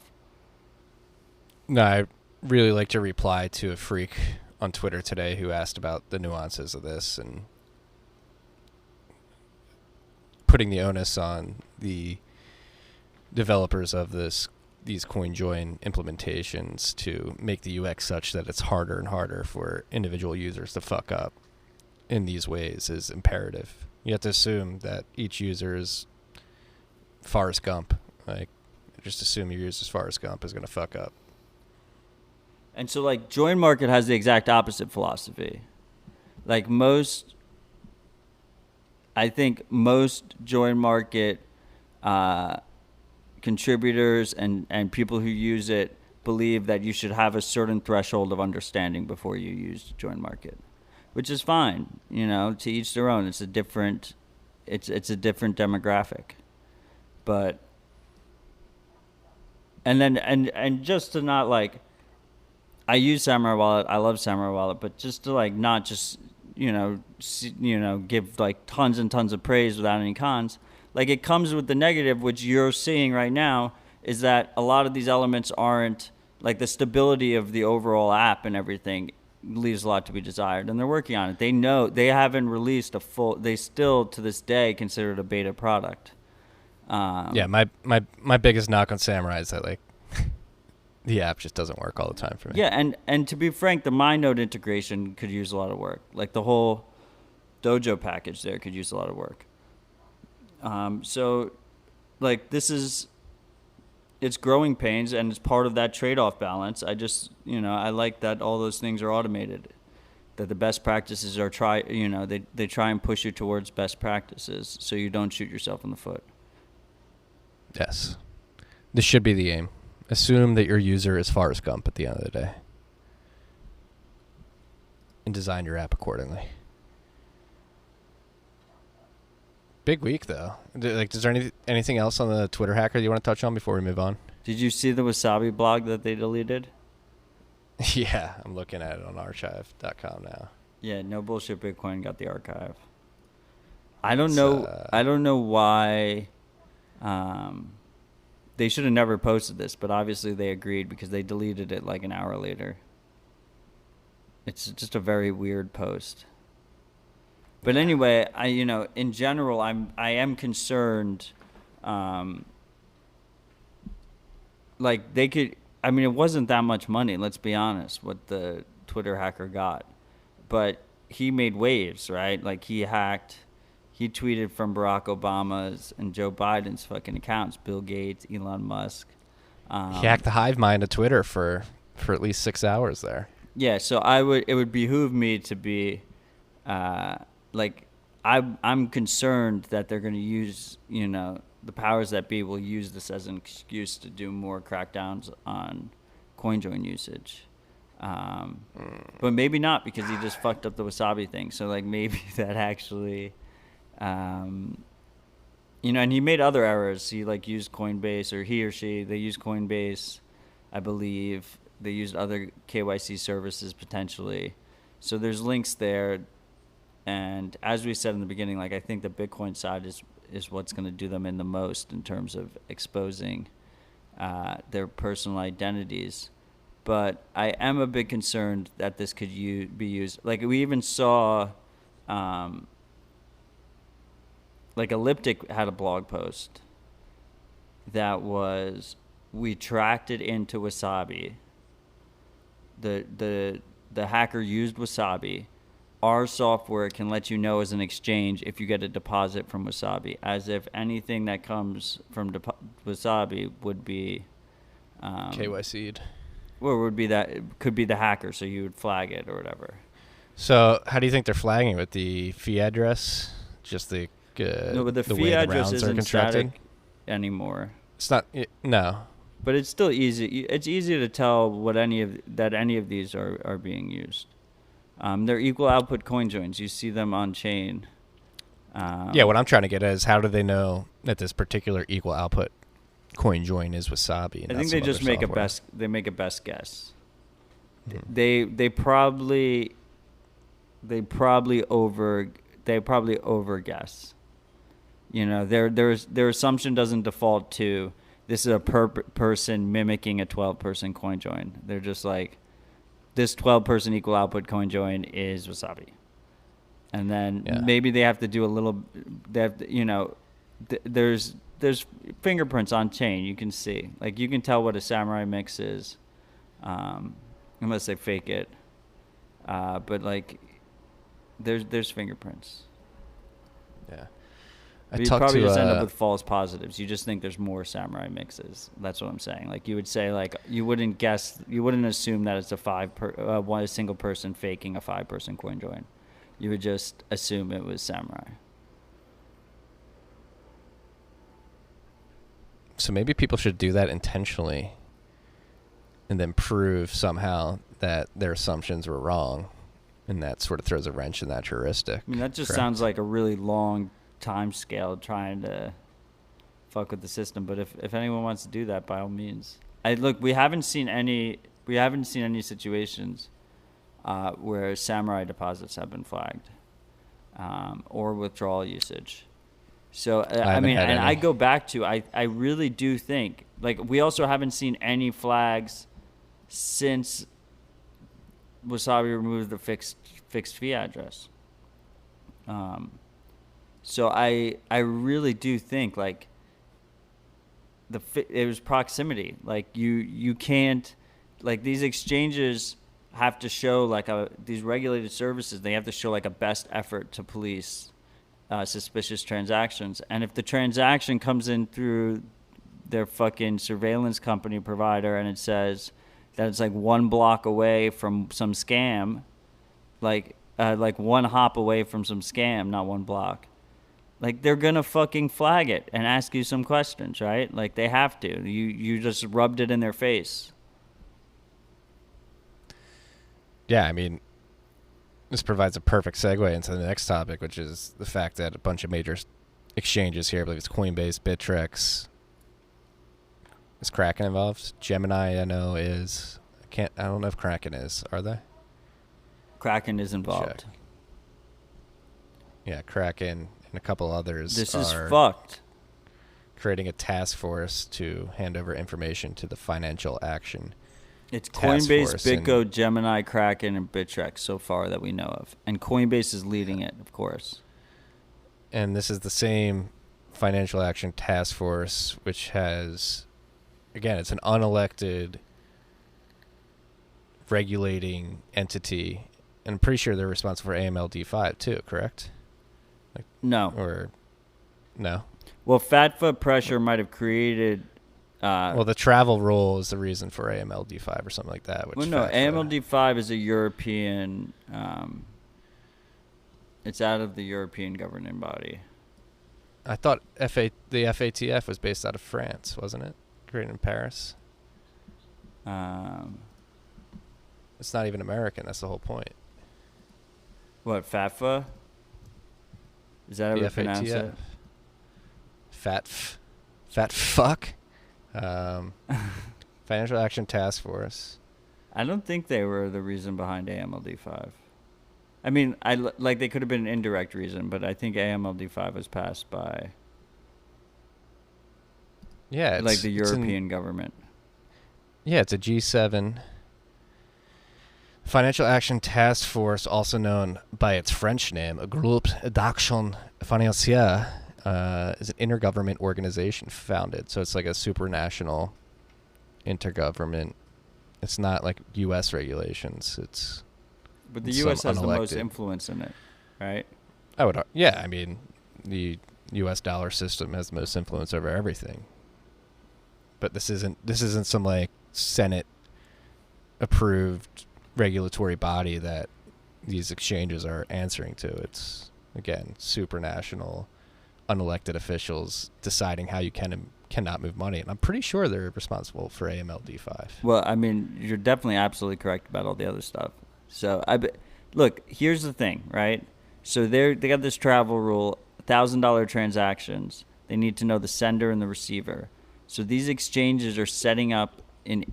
No, I really like to reply to a freak on Twitter today who asked about the nuances of this and putting the onus on the developers of these CoinJoin implementations to make the UX such that it's harder and harder for individual users to fuck up in these ways is imperative. You have to assume that each user is Forrest Gump. Like, just assume your user's Forrest Gump is going to fuck up. And so, like, Join Market has the exact opposite philosophy. Like, I think most Join Market contributors and people who use it believe that you should have a certain threshold of understanding before you use Join Market, which is fine. You know, to each their own. It's a different demographic, but and just to not, like, I use Samurai Wallet. I love Samurai Wallet, but just to, like, not just give, like, tons and tons of praise without any cons. Like, it comes with the negative, which you're seeing right now, is that a lot of these elements aren't like the stability of the overall app and everything leaves a lot to be desired, and they're working on it. They know they haven't released a full. They still to this day consider it a beta product. Yeah, my biggest knock on Samurai is that like the app just doesn't work all the time for me. Yeah, and to be frank, the MyNote integration could use a lot of work. Like the whole Dojo package there could use a lot of work. So, like it's growing pains, and it's part of that trade-off balance. I just, I like that all those things are automated. That the best practices are they try and push you towards best practices so you don't shoot yourself in the foot. Yes. This should be the aim. Assume that your user is Forrest Gump at the end of the day. And design your app accordingly. Big week, though. Is there anything else on the Twitter hacker you want to touch on before we move on? Did you see the Wasabi blog that they deleted? Yeah, I'm looking at it on archive.com now. Yeah, no bullshit Bitcoin got the archive. I don't know why they should have never posted this, but obviously they agreed because they deleted it like an hour later. It's just a very weird post. But anyway, in general, I am concerned. Like they could, it wasn't that much money. Let's be honest, what the Twitter hacker got, but he made waves, right? Like he tweeted from Barack Obama's and Joe Biden's fucking accounts, Bill Gates, Elon Musk. He hacked the hive mind of Twitter for at least 6 hours there. Yeah, so it would behoove me to be. I'm concerned that they're going to use, the powers that be will use this as an excuse to do more crackdowns on CoinJoin usage. But maybe not, because he just fucked up the Wasabi thing. So maybe that actually, and he made other errors. He used Coinbase, or he or she, they used Coinbase, I believe. They used other KYC services potentially. So there's links there. And as we said in the beginning, I think the Bitcoin side is what's going to do them in the most in terms of exposing their personal identities. But I am a bit concerned that this could be used. We even saw, Elliptic had a blog post that was, we tracked it into Wasabi. The hacker used Wasabi. Our software can let you know as an exchange if you get a deposit from Wasabi, as if anything that comes from Wasabi would be KYC'd. Or would be could be the hacker, so you would flag it or whatever. So how do you think they're flagging it? With the fee address? Just the no, but the fee way address the rounds isn't static anymore. It's not. No. But it's still easy. It's easy to tell any of these are being used. They're equal output coin joins. You see them on chain. Yeah, what I'm trying to get at is how do they know that this particular equal output coin join is Wasabi? I think they just make a best guess. Mm-hmm. They probably over guess. Their assumption doesn't default to this is a person mimicking a 12-person coin join. They're just like, this 12-person equal output coin join is Wasabi. And then maybe they have to do a little, there's fingerprints on chain. You can see, you can tell what a samurai mix is, unless they fake it. But there's fingerprints. Yeah. You probably just end up with false positives. You just think there's more samurai mixes. That's what I'm saying. You would say, you wouldn't assume that it's a single person faking a 5-person coin join. You would just assume it was samurai. So maybe people should do that intentionally and then prove somehow that their assumptions were wrong. And that sort of throws a wrench in that heuristic. That just sounds like a really long time scale trying to fuck with the system, but if anyone wants to do that, by all means. We haven't seen any situations where samurai deposits have been flagged or withdrawal usage. So I go back to I really do think we also haven't seen any flags since Wasabi removed the fixed fee address. So I really do think like it was proximity. Like you can't, like, these exchanges have to show like these regulated services, they have to show like a best effort to police suspicious transactions. And if the transaction comes in through their fucking surveillance company provider and it says that it's like 1 block away from some scam, like 1 hop away from some scam, not 1 block, like they're gonna fucking flag it and ask you some questions, right? Like they have to. You just rubbed it in their face. Yeah, I mean, this provides a perfect segue into the next topic, which is the fact that a bunch of major exchanges here, I believe it's Coinbase, Bittrex. Is Kraken involved? Gemini, I know, is. I don't know if Kraken is. Are they? Kraken is involved. Check. Yeah, Kraken and a couple others. This is fucked. Creating a task force to hand over information to the Financial Action. It's Coinbase, BitGo, Gemini, Kraken, and Bittrex so far that we know of. And Coinbase is leading it, of course. And this is the same Financial Action Task Force, which has, again, it's an unelected regulating entity. And I'm pretty sure they're responsible for AMLD5 too, correct? No. Or no? Well, FATFA pressure might have created... well, the travel rule is the reason for AMLD5 or something like that. Which well, no, AMLD5 is a European... it's out of the European governing body. I thought the FATF was based out of France, wasn't it? Created in Paris? It's not even American. That's the whole point. What, FATFA? Is that how we pronounce it? Fat fuck. Financial Action Task Force. I don't think they were the reason behind AMLD5. I mean, like they could have been an indirect reason, but I think AMLD5 was passed by like the European government. Yeah, it's a G7 Financial Action Task Force, also known by its French name, Groupe d'Action Financière, is an intergovernment organization founded. So it's like a supranational intergovernment. It's not like U.S. regulations. But the U.S. has the most influence in it, right? I mean, the U.S. dollar system has the most influence over everything. But this isn't some like Senate approved regulatory body that these exchanges are answering to. It's, again, supranational, unelected officials deciding how you can and cannot move money. And I'm pretty sure they're responsible for AMLD5. Well, I mean, you're definitely absolutely correct about all the other stuff. So, look, here's the thing, right? So they got this travel rule, $1,000 transactions. They need to know the sender and the receiver. So these exchanges are setting up in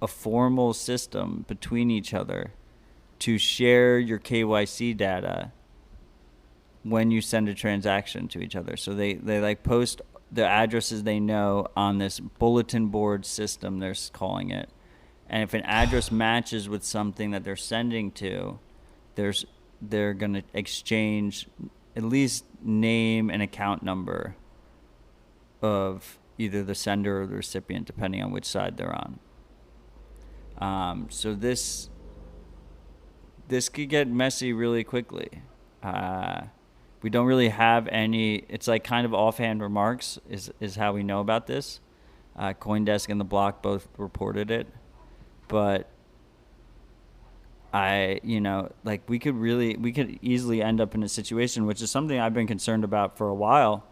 a formal system between each other to share your KYC data when you send a transaction to each other. So they like post the addresses they know on this bulletin board system, they're calling it. And if an address matches with something that they're sending to, they're going to exchange at least name and account number of either the sender or the recipient, depending on which side they're on. So this could get messy really quickly. We don't really have any. It's like kind of offhand remarks is how we know about this. CoinDesk and The Block both reported it, but we could easily end up in a situation, which is something I've been concerned about for a while,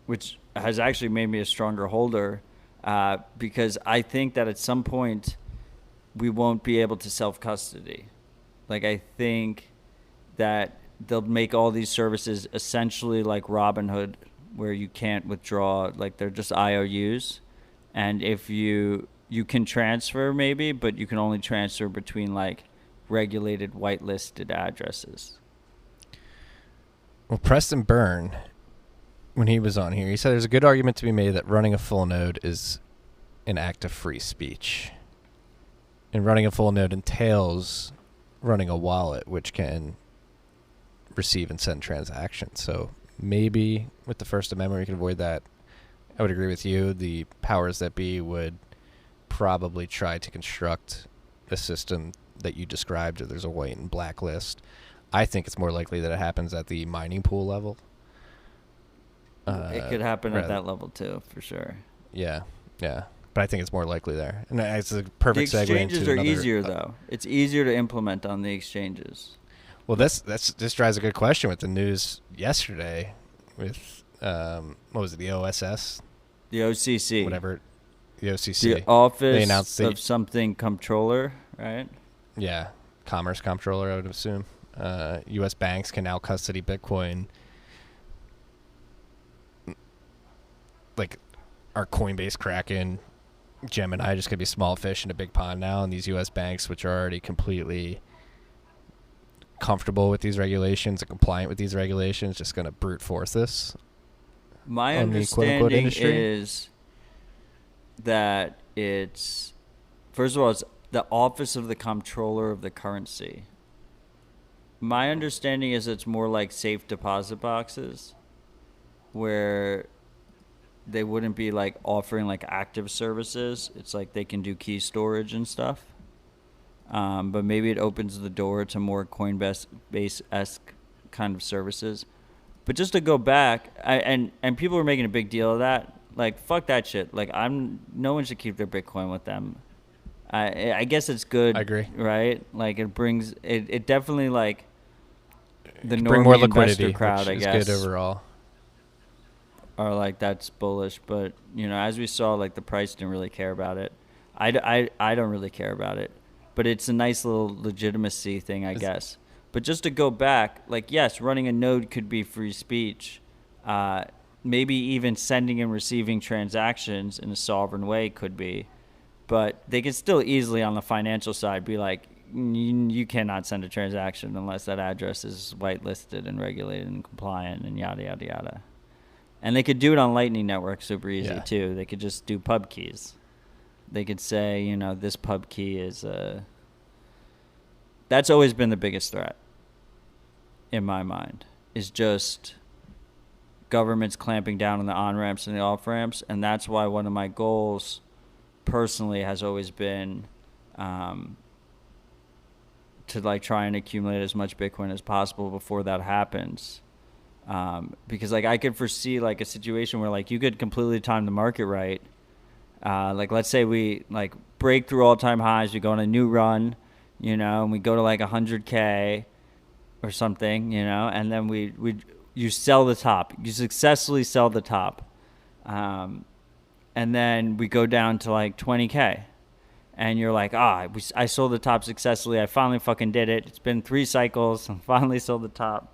which has actually made me a stronger holder, because I think that at some point we won't be able to self-custody. Like, I think that they'll make all these services essentially like Robinhood, where you can't withdraw, like they're just IOUs. And if you can transfer maybe, but you can only transfer between like regulated whitelisted addresses. Well, Preston Byrne, when he was on here. He said there's a good argument to be made that running a full node is an act of free speech. And running a full node entails running a wallet, which can receive and send transactions. So maybe with the First Amendment, we can avoid that. I would agree with you. The powers that be would probably try to construct a system that you described, or there's a white and black list. I think it's more likely that it happens at the mining pool level. It could happen at that level too, for sure. Yeah. But I think it's more likely there. And it's a perfect segue into The exchanges are another, easier, though. It's easier to implement on the exchanges. Well, this drives a good question with the news yesterday with, what was it, the OSS? The OCC. Whatever. The OCC. The Office they announced of something Comptroller, right? Yeah. Commerce Comptroller, I would assume. U.S. banks can now custody Bitcoin. Like, our Coinbase, Kraken, Gemini just going to be small fish in a big pond now, and these U.S. banks, which are already completely comfortable with these regulations and compliant with these regulations, just going to brute force this. My on the quote-unquote understanding industry is that it's, first of all, it's the Office of the Comptroller of the Currency. My understanding is it's more like safe deposit boxes, where they wouldn't be like offering like active services. It's like they can do key storage and stuff. But maybe it opens the door to more Coinbase-esque kind of services. But just to go back, and people are making a big deal of that. Like, fuck that shit. Like, no one should keep their Bitcoin with them. I guess it's good. I agree. Right? Like, it definitely, like, the bring more normie investor liquidity, crowd, which I is guess, good overall. are like, that's bullish. But, as we saw, like, the price didn't really care about it. I don't really care about it. But it's a nice little legitimacy thing, I guess. But just to go back, like, yes, running a node could be free speech. Maybe even sending and receiving transactions in a sovereign way could be. But they could still easily, on the financial side, be like, you cannot send a transaction unless that address is whitelisted and regulated and compliant and yada, yada, yada. And they could do it on Lightning Network super easy, too. They could just do pub keys. They could say, this pub key is that's always been the biggest threat in my mind, is just governments clamping down on the on-ramps and the off-ramps. And that's why one of my goals personally has always been to like try and accumulate as much Bitcoin as possible before that happens. Because like I could foresee like a situation where like you could completely time the market right. Like let's say we like break through all-time highs, we go on a new run, and we go to like 100K or something, and then you sell the top, you successfully sell the top, and then we go down to like 20K, and you're like, I sold the top successfully, I finally fucking did it, it's been 3 cycles, I finally sold the top,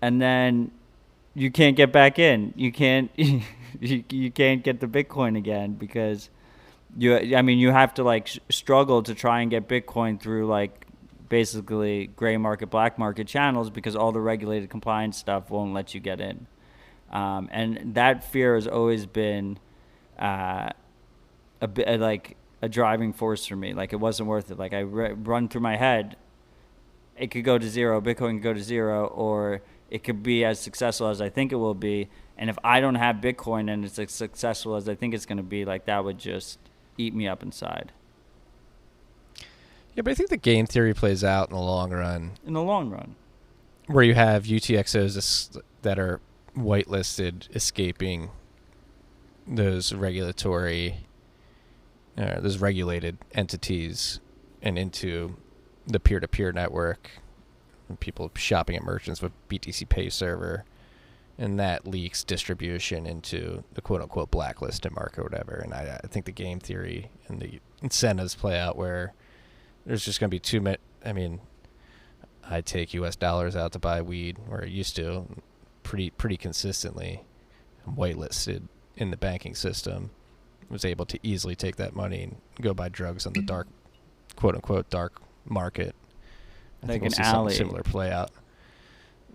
and then you can't get back in, you can't you can't get the Bitcoin again, because you have to like struggle to try and get Bitcoin through like basically gray market, black market channels, because all the regulated compliance stuff won't let you get in. And that fear has always been a bit like a driving force for me. Like it wasn't worth it. Like I run through my head, it could go to zero, Bitcoin could go to zero, or it could be as successful as I think it will be. And if I don't have Bitcoin and it's as successful as I think it's going to be, like that would just eat me up inside. Yeah, but I think the game theory plays out in the long run. In the long run. Where you have UTXOs that are whitelisted escaping those regulated entities and into the peer-to-peer network. And people shopping at merchants with BTC Pay server. And that leaks distribution into the quote-unquote blacklisted market or whatever. And I think the game theory and the incentives play out where there's just going to be too many. I mean, I take U.S. dollars out to buy weed, or I used to, pretty consistently. I'm whitelisted in the banking system. Was able to easily take that money and go buy drugs on the dark, quote-unquote, dark market. I like think we'll an see alley. something similar play out.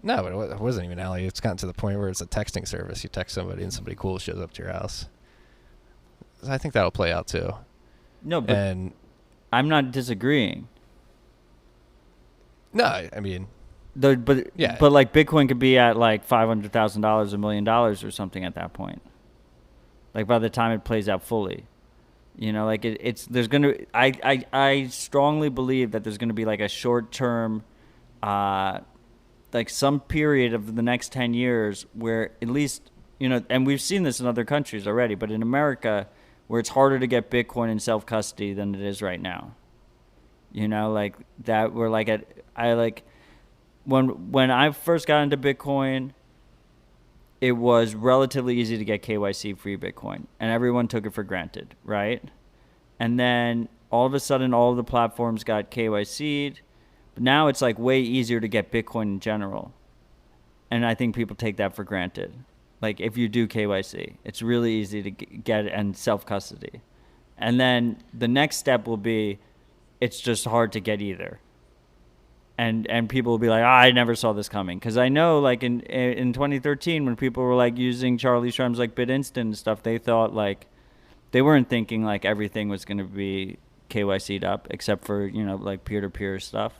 No, it wasn't even Ally. It's gotten to the point where it's a texting service. You text somebody and somebody cool shows up to your house. So I think that'll play out too. No, but and I'm not disagreeing. No, I mean, but like Bitcoin could be at like $500,000, $1 million or something at that point. Like by the time it plays out fully, you know, like there's gonna. I strongly believe that there's gonna be like a short term, like some period of the next 10 years where at least, you know, and we've seen this in other countries already, but in America, where it's harder to get Bitcoin in self custody than it is right now. You know, like that we're like when I first got into Bitcoin, it was relatively easy to get KYC free Bitcoin, and everyone took it for granted, right? And then all of a sudden, all of the platforms got KYC'd. But now it's like way easier to get Bitcoin in general, and I think people take that for granted. Like if you do KYC, it's really easy to get it and self custody, and then the next step will be, it's just hard to get either. And people will be like, I never saw this coming. Because I know, like, in 2013, when people were, like, using Charlie Shrem's, like, BitInstant and stuff, they thought, like, they weren't thinking, like, everything was going to be KYC'd up, except for, you know, like, peer-to-peer stuff.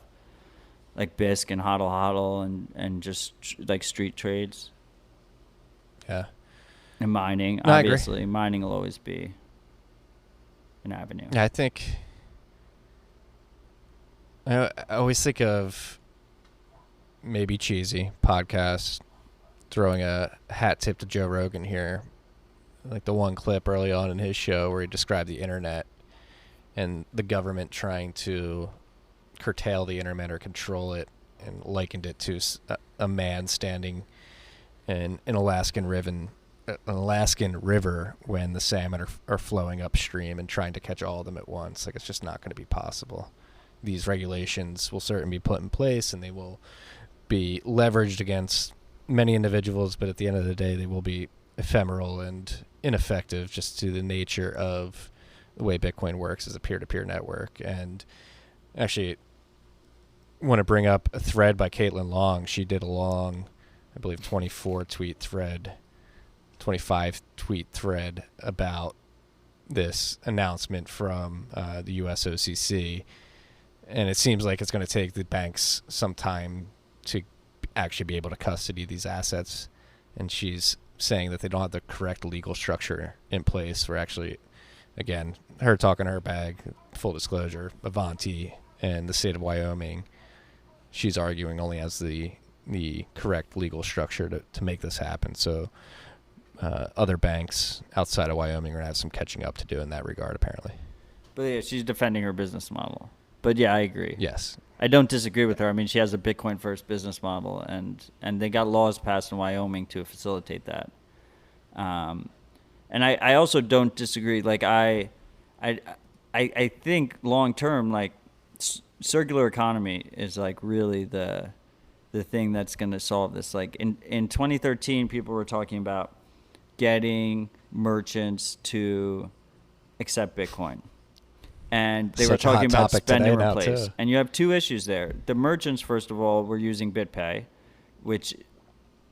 Like BISC and HODL HODL and just, like, street trades. Yeah. And mining, no, obviously. Mining will always be an avenue. Yeah, I think... I always think of maybe cheesy podcast, throwing a hat tip to Joe Rogan here, like the one clip early on in his show where he described the internet and the government trying to curtail the internet or control it, and likened it to a man standing in an Alaskan river when the salmon are flowing upstream and trying to catch all of them at once. Like, it's just not going to be possible. These regulations will certainly be put in place, and they will be leveraged against many individuals, but at the end of the day, they will be ephemeral and ineffective just to the nature of the way Bitcoin works as a peer-to-peer network. And actually, I want to bring up a thread by Caitlin Long. She did a long, I believe, 25-tweet thread about this announcement from the US OCC. And it seems like it's going to take the banks some time to actually be able to custody these assets. And she's saying that they don't have the correct legal structure in place for actually, again, her talking her bag, full disclosure, Avanti and the state of Wyoming, she's arguing only has the correct legal structure to make this happen. So other banks outside of Wyoming are going to have some catching up to do in that regard, apparently. But yeah, she's defending her business model. But yeah, I agree. Yes. I don't disagree with her. I mean, she has a Bitcoin first business model, and they got laws passed in Wyoming to facilitate that. And I also don't disagree. Like I think long term, like circular economy is like really the thing that's going to solve this. Like in 2013, people were talking about getting merchants to accept Bitcoin. And they were talking about spend and replace. And you have two issues there. The merchants, first of all, were using BitPay, which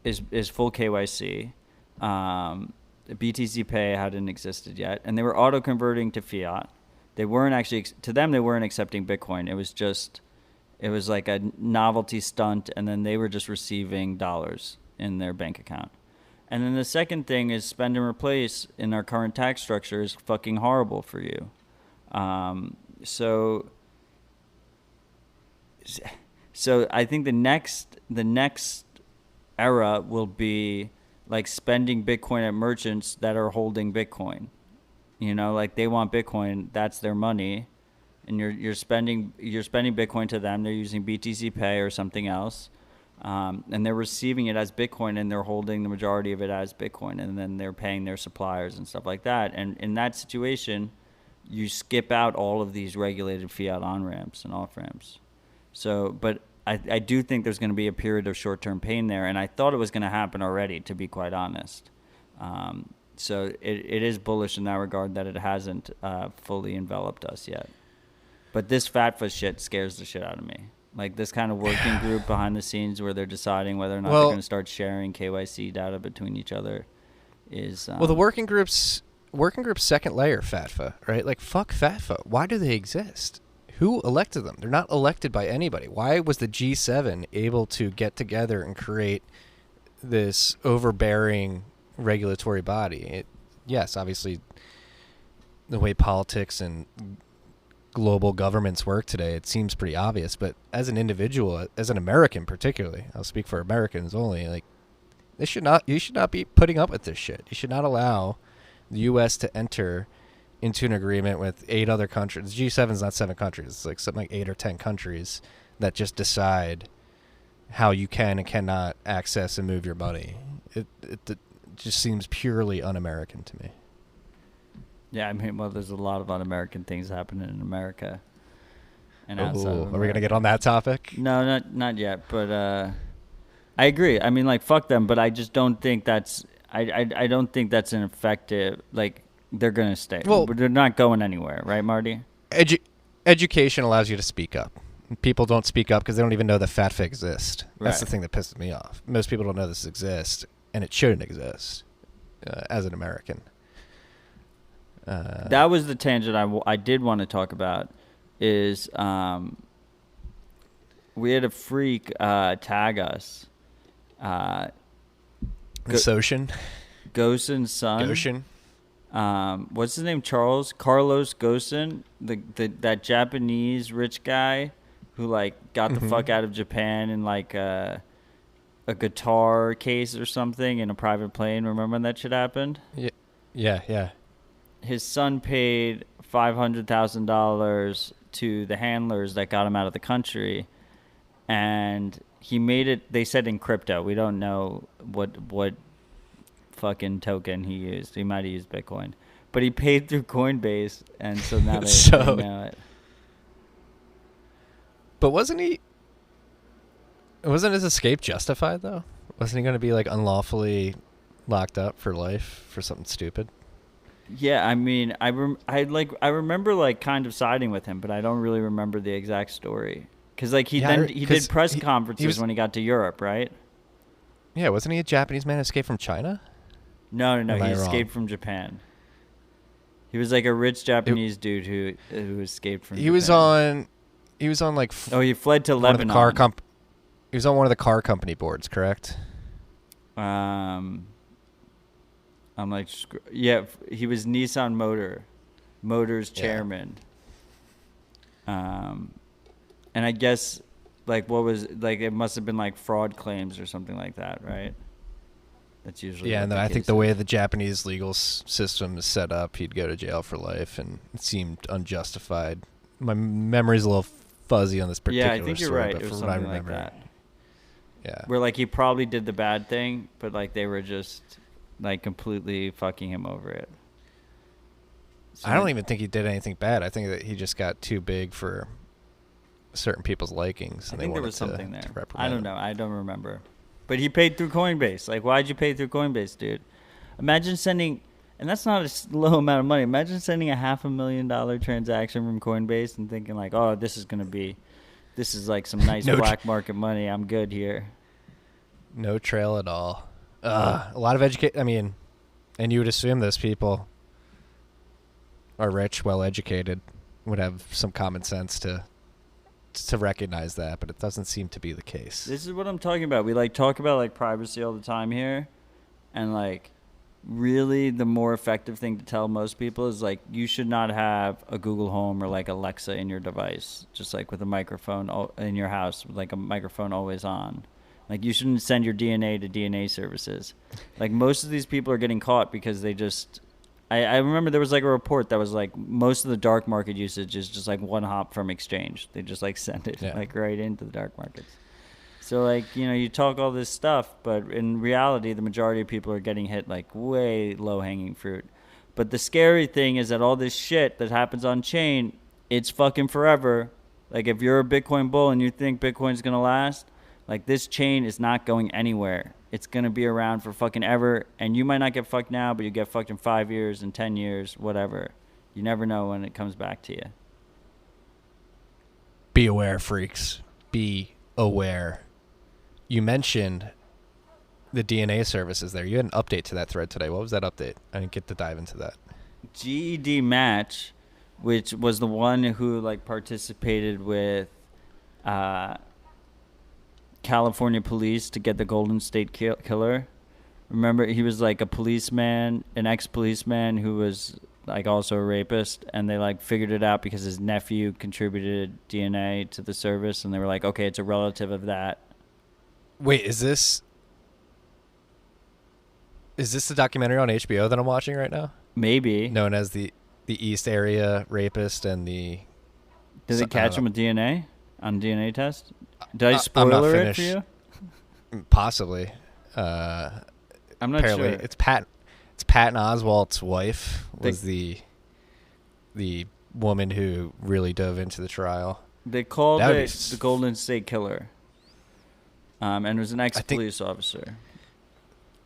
is full KYC. BTC Pay hadn't existed yet. And they were auto-converting to fiat. They weren't actually, to them, they weren't accepting Bitcoin. It was like a novelty stunt, and then they were just receiving dollars in their bank account. And then the second thing is spend and replace in our current tax structure is fucking horrible for you. So I think the next era will be like spending Bitcoin at merchants that are holding Bitcoin. You know, like they want Bitcoin, that's their money, and you're spending Bitcoin to them. They're using BTC Pay or something else, and they're receiving it as Bitcoin, and they're holding the majority of it as Bitcoin, and then they're paying their suppliers and stuff like that. And in that situation, you skip out all of these regulated fiat on-ramps and off-ramps. So, but I do think there's going to be a period of short-term pain there, and I thought it was going to happen already, to be quite honest. So it is bullish in that regard that it hasn't fully enveloped us yet. But this FATFA shit scares the shit out of me. Like this kind of working group behind the scenes where they're deciding whether or not they're going to start sharing KYC data between each other is... well, the working group's second layer, FATFA, right? Like, fuck FATFA. Why do they exist? Who elected them? They're not elected by anybody. Why was the G7 able to get together and create this overbearing regulatory body? Yes, obviously, the way politics and global governments work today, it seems pretty obvious. But as an individual, as an American particularly, I'll speak for Americans only, like, you should not be putting up with this shit. You should not allow the U.S. to enter into an agreement with 8 other countries. G7 is not 7 countries. It's like something like 8 or 10 countries that just decide how you can and cannot access and move your money. It just seems purely un-American to me. Yeah, I mean, well, there's a lot of un-American things happening in America and outside of America. Are we gonna get on that topic? No, not yet. But I agree. I mean, like, fuck them. But I just don't think that's. I don't think that's an effective. Like, they're gonna stay. Well, they're not going anywhere, right, Marty? Education allows you to speak up. People don't speak up because they don't even know that FATFA exists. That's the thing that pisses me off. Most people don't know this exists, and it shouldn't exist as an American. That was the tangent I did want to talk about. Is we had a freak tag us. Goshen? Goshen's son. Goshen. What's his name? Carlos Goshen, that Japanese rich guy who like got the fuck out of Japan in like a guitar case or something in a private plane. Remember when that shit happened? Yeah. His son paid $500,000 to the handlers that got him out of the country, and he made it. They said in crypto. We don't know what fucking token he used. He might have used Bitcoin, but he paid through Coinbase, and so now they know it. But wasn't his escape justified though? Wasn't he going to be like unlawfully locked up for life for something stupid? Yeah, I mean, I remember like kind of siding with him, but I don't really remember the exact story. Because like he did press conferences when he got to Europe, right? Yeah, wasn't he a Japanese man who escaped from China? No, he escaped from Japan. He was like a rich Japanese dude who escaped from Japan. He was on like he fled to Lebanon. He was on one of the car company boards, correct? I'm like, yeah, he was Nissan Motors chairman. And I guess like what was like it must have been like fraud claims or something like that, right? That's usually and then I think the way the Japanese legal system is set up, he'd go to jail for life, and it seemed unjustified. My memory's a little fuzzy on this particular story. Yeah, I think you're right. But it was from what I something remember, like that. Yeah. Where like he probably did the bad thing, but like they were just like completely fucking him over it. So I don't even think he did anything bad. I think that he just got too big for certain people's likings. I think there was something there. I don't know. I don't remember. But he paid through Coinbase. Like, why'd you pay through Coinbase, dude? Imagine sending, and that's not a low amount of money. Imagine sending a $500,000 transaction from Coinbase and thinking like, oh, this is like some nice black market money. I'm good here. No trail at all. A lot of and you would assume those people are rich, well-educated, would have some common sense to recognize that, but it doesn't seem to be the case. This is what I'm talking about. We like talk about like privacy all the time here, and like really the more effective thing to tell most people is like you should not have a Google Home or like Alexa in your device, just like with a microphone in your house, with like a microphone always on. Like you shouldn't send your DNA to DNA services. Like most of these people are getting caught because they just I remember there was like a report that was like most of the dark market usage is just like one hop from exchange. They just like send it like right into the dark markets. So like, you talk all this stuff, but in reality, the majority of people are getting hit like way low hanging fruit. But the scary thing is that all this shit that happens on chain, it's fucking forever. Like if you're a Bitcoin bull and you think Bitcoin's going to last, like this chain is not going anywhere. It's going to be around for fucking ever, and you might not get fucked now, but you get fucked in 5 years, in 10 years, whatever. You never know when it comes back to you. Be aware, freaks. be aware. You mentioned the DNA services there. You had an update to that thread today. What was that update? I didn't get to dive into that. GED Match, which was the one who like participated with California police to get the Golden State Killer. Remember, he was like a policeman, an ex-policeman who was like also a rapist, and they like figured it out because his nephew contributed DNA to the service, and they were like, okay, it's a relative of that. Wait, is this the documentary on HBO that I'm watching right now? Maybe. Known as the East Area Rapist and the... Did they catch him with DNA on DNA test? Did I I'm not spoiler it finished. for you? Possibly. I'm not apparently, sure. It's Patton Oswalt's wife was the woman who really dove into the trial. They called That would it the Golden State Killer. And it was an ex-police officer.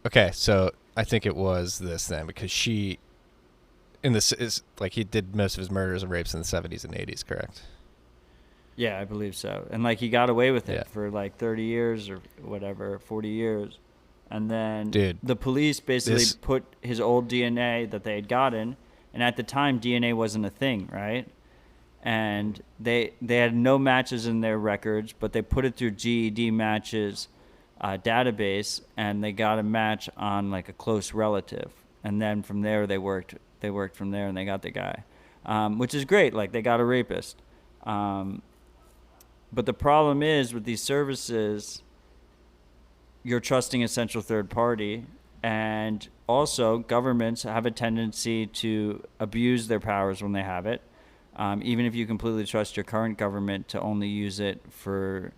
Okay, so I think it was this then, because he did most of his murders and rapes in the 70s and 80s, correct? Yeah, I believe so. And like he got away with it Yeah. for like 30 years or whatever, 40 years. And then Dude, the police basically put his old DNA that they had gotten, and at the time DNA wasn't a thing, right? And they had no matches in their records, but they put it through GED Match's database, and they got a match on like a close relative. And then from there they worked from there, and they got the guy, which is great. Like they got a rapist. But the problem is with these services, you're trusting a central third party, and also governments have a tendency to abuse their powers when they have it. Even if you completely trust your current government to only use it for,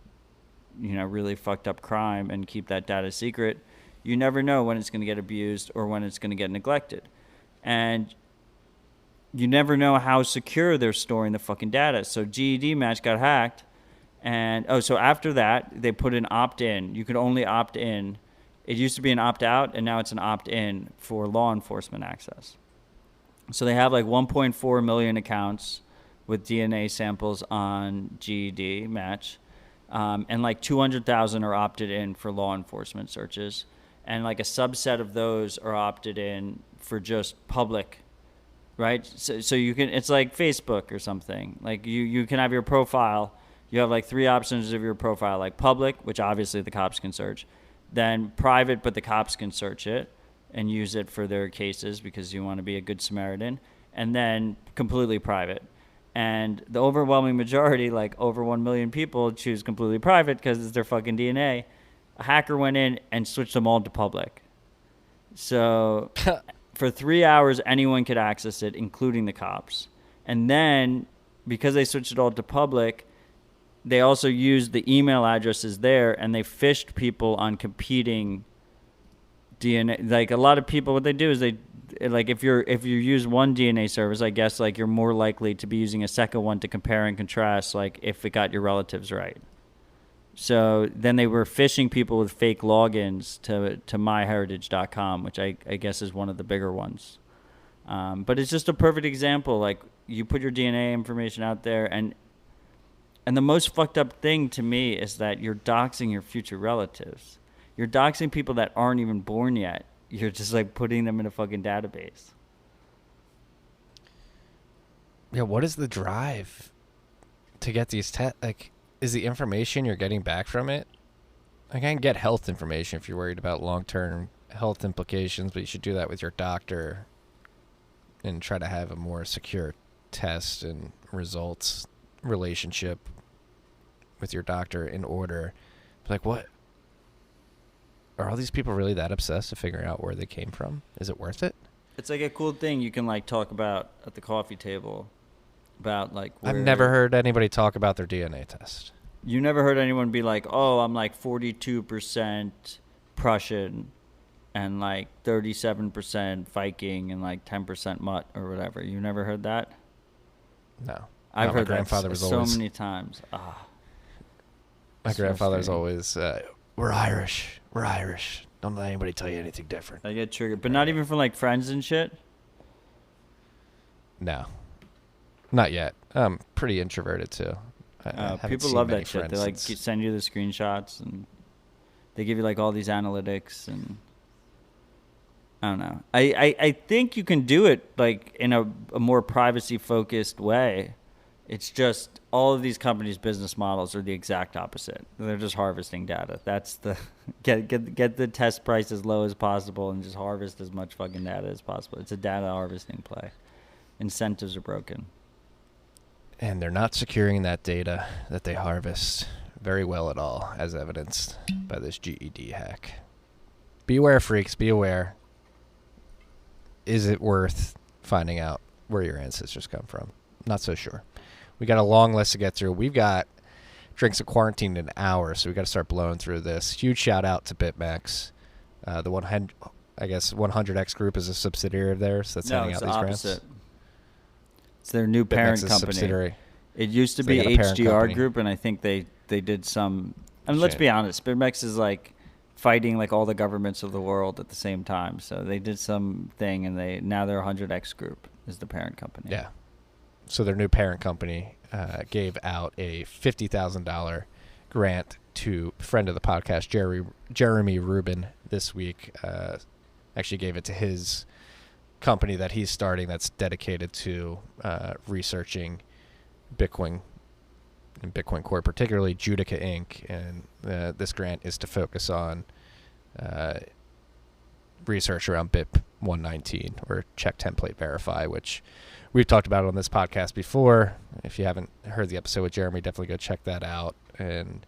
really fucked up crime and keep that data secret, you never know when it's going to get abused or when it's going to get neglected. And you never know how secure they're storing the fucking data. So GED Match got hacked. And, so after that, they put an opt-in. You could only opt in. It used to be an opt-out, and now it's an opt-in for law enforcement access. So they have like 1.4 million accounts with DNA samples on GED Match. And like 200,000 are opted in for law enforcement searches. And like a subset of those are opted in for just public, right? So you can, it's like Facebook or something. Like you can have your profile. You have like 3 options of your profile, like public, which obviously the cops can search, then private, but the cops can search it and use it for their cases because you want to be a good Samaritan, and then completely private. And the overwhelming majority, like over 1 million people, choose completely private because it's their fucking DNA. A hacker went in and switched them all to public. So for 3 hours, anyone could access it, including the cops. And then because they switched it all to public, they also used the email addresses there, and they phished people on competing DNA. Like a lot of people, what they do is they, like if you use one DNA service, I guess like you're more likely to be using a second one to compare and contrast, like if it got your relatives right. So then they were phishing people with fake logins to myheritage.com, which I guess is one of the bigger ones. But it's just a perfect example. Like you put your DNA information out there, and the most fucked up thing to me is that you're doxing your future relatives. You're doxing people that aren't even born yet. You're just like putting them in a fucking database. Yeah, what is the drive to get these tests? Like, is the information you're getting back from it? I can get health information if you're worried about long-term health implications, but you should do that with your doctor and try to have a more secure test and results relationship with your doctor in order. Like, what? Are all these people really that obsessed to figuring out where they came from? Is it worth it? It's like a cool thing you can like talk about at the coffee table about like I've never heard anybody talk about their DNA test. You never heard anyone be like, oh, I'm like 42% Prussian and like 37% Viking and like 10% Mutt or whatever. You never heard that? No. I've No, heard my grandfather that was so always, many times. my grandfather was strange. always, we're Irish. We're Irish. Don't let anybody tell you anything different. I get triggered. But not even from like friends and shit? No. Not yet. I'm pretty introverted too. haven't People seen love many that shit. They friends since- send you the screenshots and they give you like all these analytics and I don't know. I think you can do it like in a more privacy focused way. It's just all of these companies' business models are the exact opposite. They're just harvesting data. That's the get the test price as low as possible and just harvest as much fucking data as possible. It's a data harvesting play. Incentives are broken. And they're not securing that data that they harvest very well at all, as evidenced by this GED hack. Be aware, freaks. Be aware. Is it worth finding out where your ancestors come from? Not so sure. We got a long list to get through. We've got drinks of quarantine in an hour, so we got to start blowing through this. Huge shout out to BitMEX. The 100X Group is a subsidiary of theirs that's handing out these grants. It's their new parent BitMEX is company. Subsidiary. It used to So be they got a parent HDR company. Group, and I think they did some. And let's be honest, BitMEX is like fighting like all the governments of the world at the same time. So they did some thing, and now they're 100X Group is the parent company. Yeah. So their new parent company gave out a $50,000 grant to a friend of the podcast, Jeremy Rubin, this week. Actually gave it to his company that he's starting that's dedicated to researching Bitcoin and Bitcoin Core, particularly Judica Inc. And this grant is to focus on research around BIP 119 or check template verify, which we've talked about on this podcast before. If you haven't heard the episode with Jeremy, definitely go check that out. And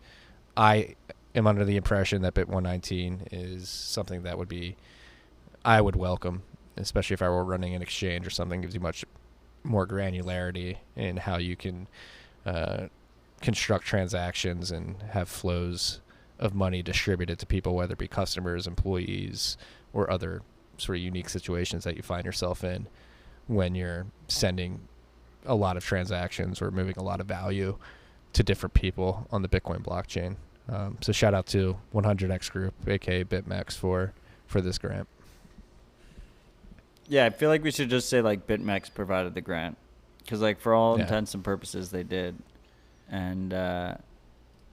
I am under the impression that BIP 119 is something that I would welcome, especially if I were running an exchange or something. Gives you much more granularity in how you can construct transactions and have flows of money distributed to people, whether it be customers, employees, or other sort of unique situations that you find yourself in when you're sending a lot of transactions or moving a lot of value to different people on the Bitcoin blockchain. So shout out to 100X Group, aka BitMEX, for this grant. Yeah, I feel like we should just say like BitMEX provided the grant, because like for all intents and purposes they did, and the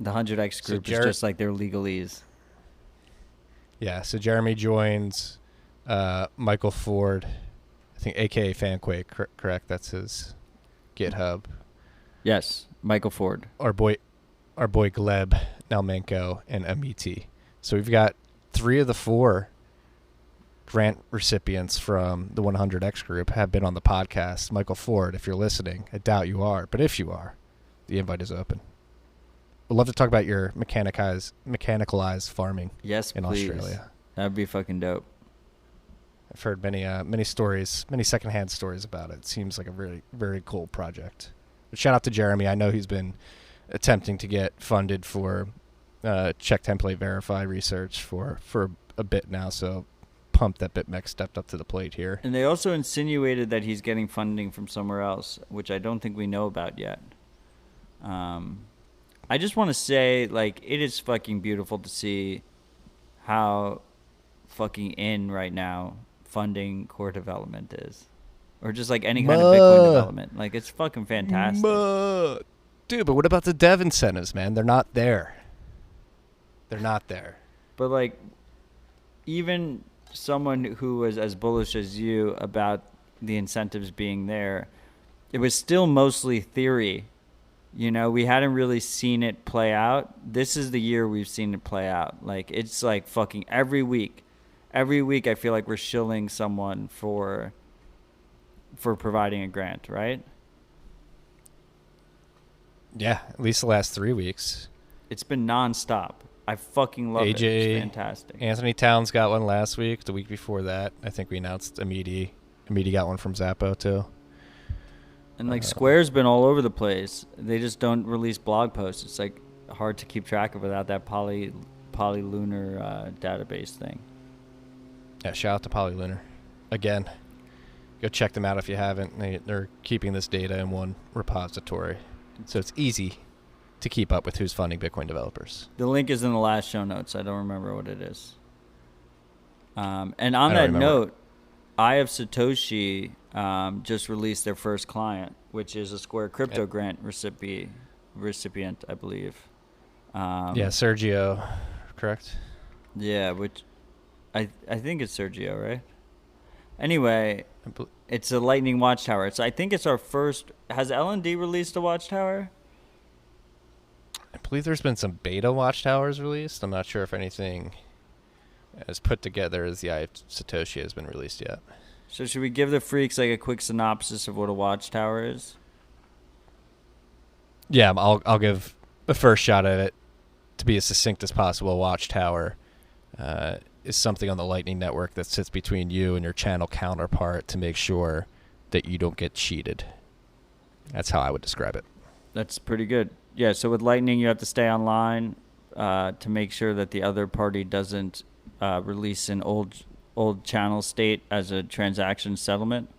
100X Group is just like their legalese. Yeah, so Jeremy joins Michael Ford, I think aka Fanquake, correct? That's his GitHub. Yes, Michael Ford. Our boy Gleb, Nalmenko, and Amiti. So we've got 3 of the 4 grant recipients from the 100X Group have been on the podcast. Michael Ford, if you're listening, I doubt you are, but if you are, the invite is open. We'd love to talk about your mechanicalized farming in Australia. That'd be fucking dope. I've heard many stories, many secondhand stories about it. It seems like a very, very cool project. But shout out to Jeremy. I know he's been attempting to get funded for check template verify research for a bit now, so pumped that BitMEX stepped up to the plate here. And they also insinuated that he's getting funding from somewhere else, which I don't think we know about yet. I just want to say, like, it is fucking beautiful to see how fucking in right now funding core development is. Or just like any kind of Bitcoin development. Like, it's fucking fantastic. Dude, but what about the dev incentives, man? They're not there. They're not there. But like, even someone who was as bullish as you about the incentives being there, it was still mostly theory. You know, we hadn't really seen it play out. This is the year we've seen it play out. Like, it's like fucking every week I feel like we're shilling someone for providing a grant, right? Yeah, at least the last 3 weeks. It's been nonstop. I fucking love it. It's fantastic. Anthony Towns got one last week. The week before that, I think we announced Amiti. Amiti got one from Zappo too. And like Square's been all over the place. They just don't release blog posts. It's like hard to keep track of without that polylunar database thing. Yeah, shout out to Polylunar. Again, go check them out if you haven't. They're keeping this data in one repository, so it's easy to keep up with who's funding Bitcoin developers. The link is in the last show notes. I don't remember what it is. And on that note, Eye of Satoshi just released their first client, which is a Square Crypto grant recipient. recipient, I believe. Yeah, Sergio, correct? Yeah, which I think it's Sergio, right? Anyway, it's a Lightning Watchtower. I think it's our first. Has L&D released a Watchtower? I believe there's been some beta watchtowers released. I'm not sure if anything as put together as the Eye of Satoshi has been released yet. So should we give the freaks like a quick synopsis of what a watchtower is? Yeah, I'll give the first shot at it to be as succinct as possible. A watchtower is something on the Lightning Network that sits between you and your channel counterpart to make sure that you don't get cheated. That's how I would describe it. That's pretty good. Yeah, so with Lightning, you have to stay online to make sure that the other party doesn't release an old channel state as a transaction settlement.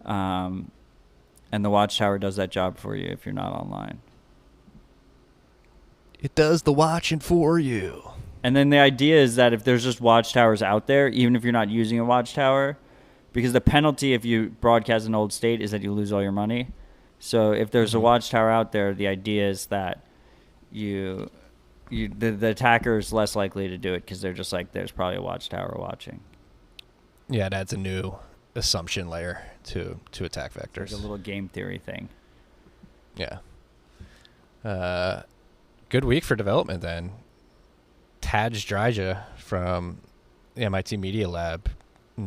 And the Watchtower does that job for you if you're not online. It does the watching for you. And then the idea is that if there's just watchtowers out there, even if you're not using a watchtower, because the penalty if you broadcast an old state is that you lose all your money. So if there's a watchtower out there, the idea is that the attacker is less likely to do it because they're just like, there's probably a watchtower watching. Yeah, it adds a new assumption layer to attack vectors. Like a little game theory thing. Yeah. Good week for development then. Taj Drija from the MIT Media Lab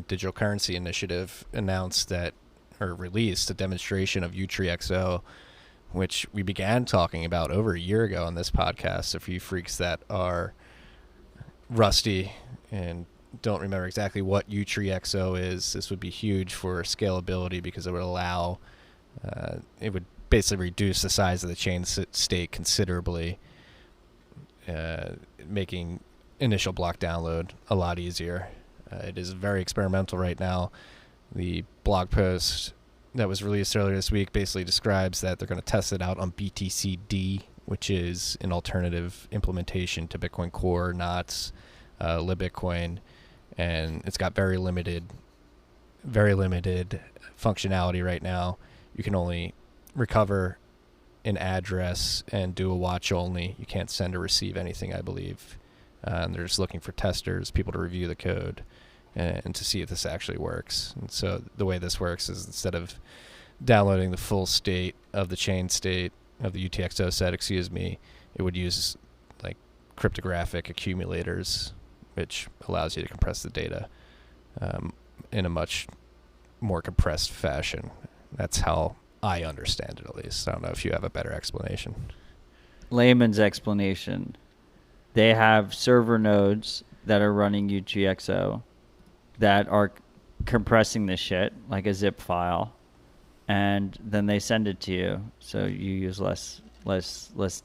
Digital Currency Initiative announced that, or released a demonstration of UTXO, which we began talking about over a year ago on this podcast. So for you freaks that are rusty and don't remember exactly what UTXO is, this would be huge for scalability because it would allow, it would basically reduce the size of the chain state considerably, making initial block download a lot easier. It is very experimental right now. The blog post that was released earlier this week basically describes that they're going to test it out on BTCD, which is an alternative implementation to Bitcoin Core, NOTs, libBitcoin, and it's got very limited functionality right now. You can only recover an address and do a watch only. You can't send or receive anything, I believe. And they're just looking for testers, people to review the code, and to see if this actually works. And so the way this works is instead of downloading the full state of the chain state of the UTXO set, it would use like cryptographic accumulators, which allows you to compress the data in a much more compressed fashion. That's how I understand it, at least. I don't know if you have a better explanation. Layman's explanation. They have server nodes that are running UTXO that are compressing this shit like a zip file, and then they send it to you, so you use less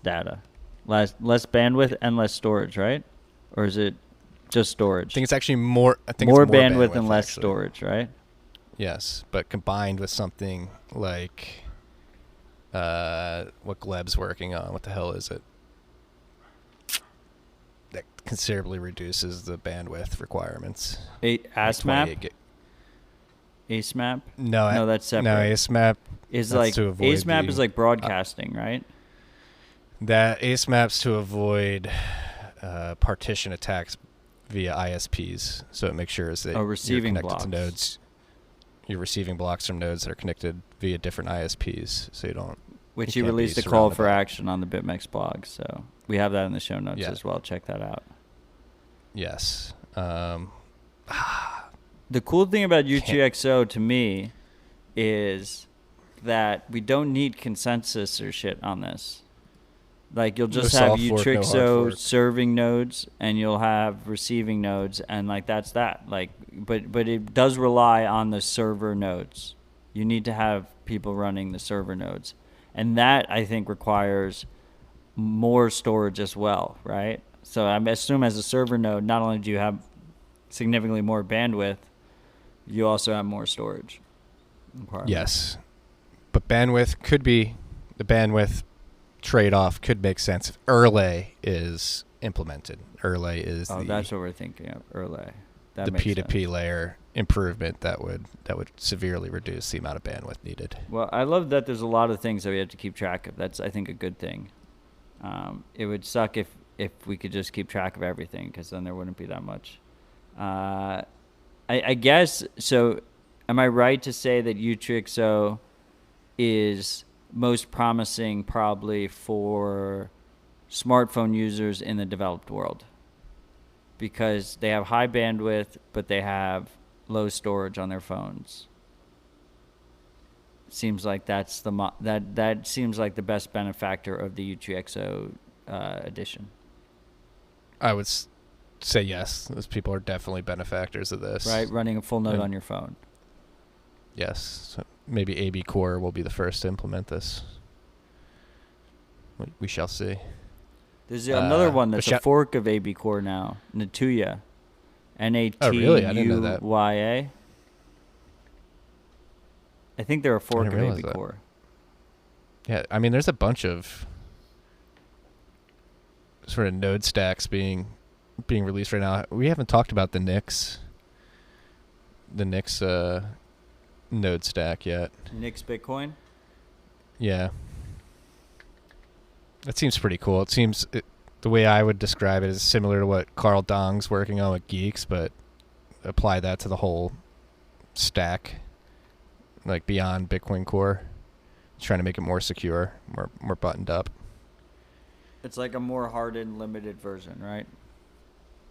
data, less bandwidth and less storage, right? Or is it just storage? I think it's actually more. I think more it's more bandwidth and less actually. Storage, right? Yes, but combined with something like what Gleb's working on. What the hell is it? That considerably reduces the bandwidth requirements. ASMAP? ASMAP? No, that's separate. No, ASMAP is like ASMAP is like broadcasting, right? That ASMAP's to avoid partition attacks via ISPs. So it makes sure that receiving you're connected blocks to nodes. You're receiving blocks from nodes that are connected via different ISPs, so you don't. Which he released a call for action on the BitMEX blog, so we have that in the show notes as well. Check that out. Yes. The cool thing about UTXO to me is that we don't need consensus or shit on this. Like, you'll just have UTXO serving nodes, and you'll have receiving nodes, and like that's that. Like, but it does rely on the server nodes. You need to have people running the server nodes, and that I think requires more storage as well, right? So I assume as a server node, not only do you have significantly more bandwidth, you also have more storage. Yes, but bandwidth could be the bandwidth trade-off could make sense if Erlay is implemented. Erlay is that's what we're thinking of, Erlay. That the makes P2P sense. layer improvement that would severely reduce the amount of bandwidth needed. Well, I love that there's a lot of things that we have to keep track of. That's, I think, a good thing. It would suck if we could just keep track of everything, because then there wouldn't be that much. I guess, so am I right to say that UTXO is most promising probably for smartphone users in the developed world? Because they have high bandwidth, but they have low storage on their phones. Seems like that's that seems like the best benefactor of the UTXO edition. I would say yes. Those people are definitely benefactors of this. Right, running a full node on your phone. Yes. So maybe AB Core will be the first to implement this. We shall see. There's another one that's a fork of AB Core now, Natuya. Natuyaya. Oh, really? I didn't know that. I think they're a fork of AB that. Core. Yeah, I mean, there's a bunch of sort of node stacks being released right now. We haven't talked about the Nix node stack yet. Nix Bitcoin? Yeah. That seems pretty cool. It seems, the way I would describe it is similar to what Carl Dong's working on with Geeks, but apply that to the whole stack, like beyond Bitcoin Core. Trying to make it more secure, more buttoned up. It's like a more hardened, limited version, right?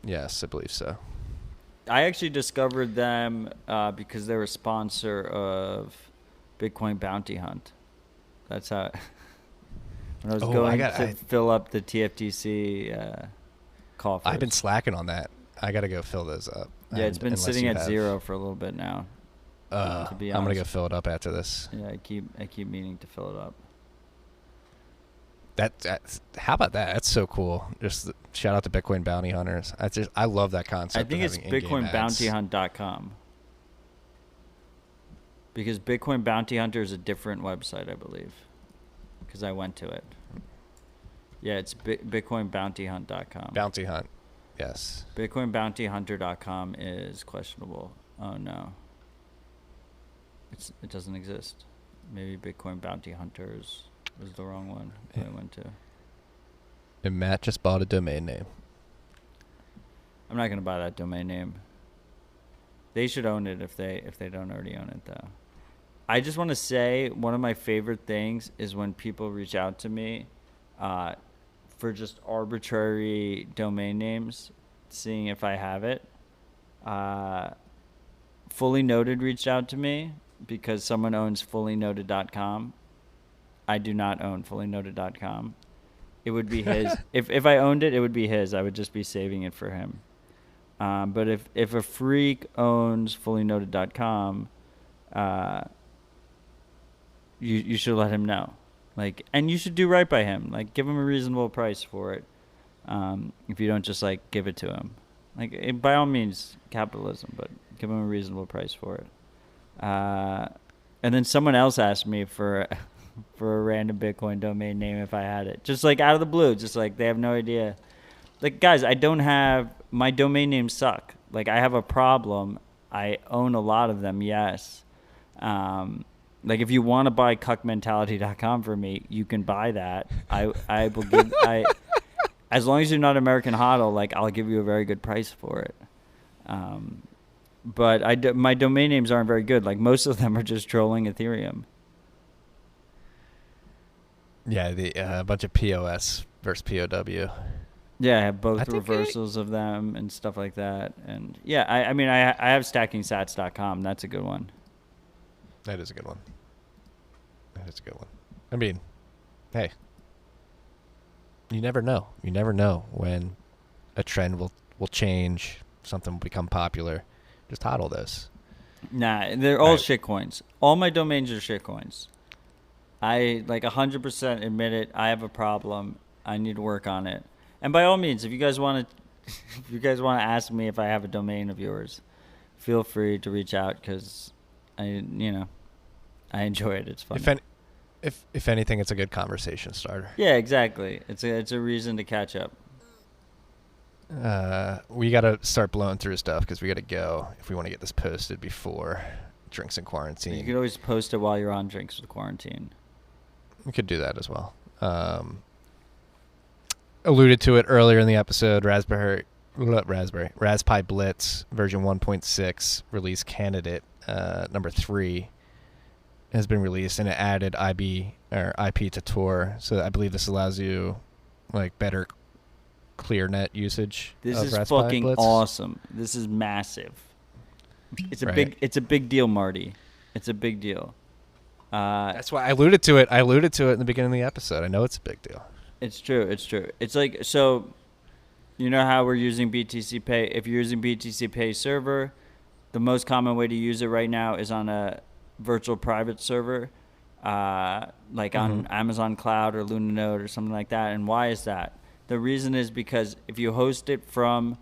Yes, I believe so. I actually discovered them because they were a sponsor of Bitcoin Bounty Hunt. That's how... When I was going to fill up the TFTC coffers. I've been slacking on that. I got to go fill those up. Yeah, it's been sitting at 0 for a little bit now. To be honest. I'm gonna go fill it up after this. Yeah, I keep meaning to fill it up. That's how about that? That's so cool. Just shout out to Bitcoin Bounty Hunters. I love that concept. I think it's BitcoinBountyHunt.com. Because Bitcoin Bounty Hunter is a different website, I believe. Because I went to it. Yeah, it's BitcoinBountyHunt.com. Bounty Hunt, yes. BitcoinBountyHunter.com is questionable. Oh no. It doesn't exist. Maybe Bitcoin Bounty Hunters was the wrong one that I went to. And Matt just bought a domain name. I'm not gonna buy that domain name. They should own it if they don't already own it though. I just want to say one of my favorite things is when people reach out to me for just arbitrary domain names, seeing if I have it. Fully Noted reached out to me because someone owns fullynoted.com. I do not own fullynoted.com. It would be his. If I owned it, it would be his. I would just be saving it for him. But if a freak owns fullynoted.com, you should let him know. Like, and you should do right by him. Like, give him a reasonable price for it. If you don't just like give it to him, like by all means, capitalism, but give him a reasonable price for it. And then someone else asked me for a random Bitcoin domain name if I had it, just like out of the blue, just like they have no idea. Like, guys, I don't have, my domain names suck. Like, I have a problem. I own a lot of them, yes. Like, if you want to buy cuckmentality.com for me, you can buy that. I will give, as long as you're not American HODL, like, I'll give you a very good price for it. But my domain names aren't very good. Like, most of them are just trolling Ethereum. Yeah, a bunch of POS versus POW. Yeah, I have both reversals of them and stuff like that. And yeah, I mean, I have stackingsats.com. That's a good one. That is a good one. I mean, hey, you never know. You never know when a trend will change, something will become popular. Just hodl this. Nah, they're all shitcoins. All my domains are shitcoins. I 100% admit it. I have a problem. I need to work on it. And by all means, if you guys want to ask me if I have a domain of yours, feel free to reach out because I enjoy it. It's fun. If anything, it's a good conversation starter. Yeah, exactly. It's a reason to catch up. We got to start blowing through stuff because we got to go if we want to get this posted before Drinks in Quarantine. You could always post it while you're on Drinks with Quarantine. We could do that as well. Alluded to it earlier in the episode. Raspberry Blitz version 1.6 release candidate number 3 has been released, and it added IP to Tor. So I believe this allows you like better ClearNet usage. This of is Raspberry fucking Blitz. awesome. This is massive. It's a Right. it's a big deal, Marty. It's a big deal. That's why I alluded to it. I alluded to it in the beginning of the episode. I know it's a big deal. It's true. It's true. It's like, so you know how we're using BTC Pay? If you're using BTC Pay server, the most common way to use it right now is on a virtual private server, like on Amazon Cloud or Luna Node or something like that. And why is that? The reason is because if you host it from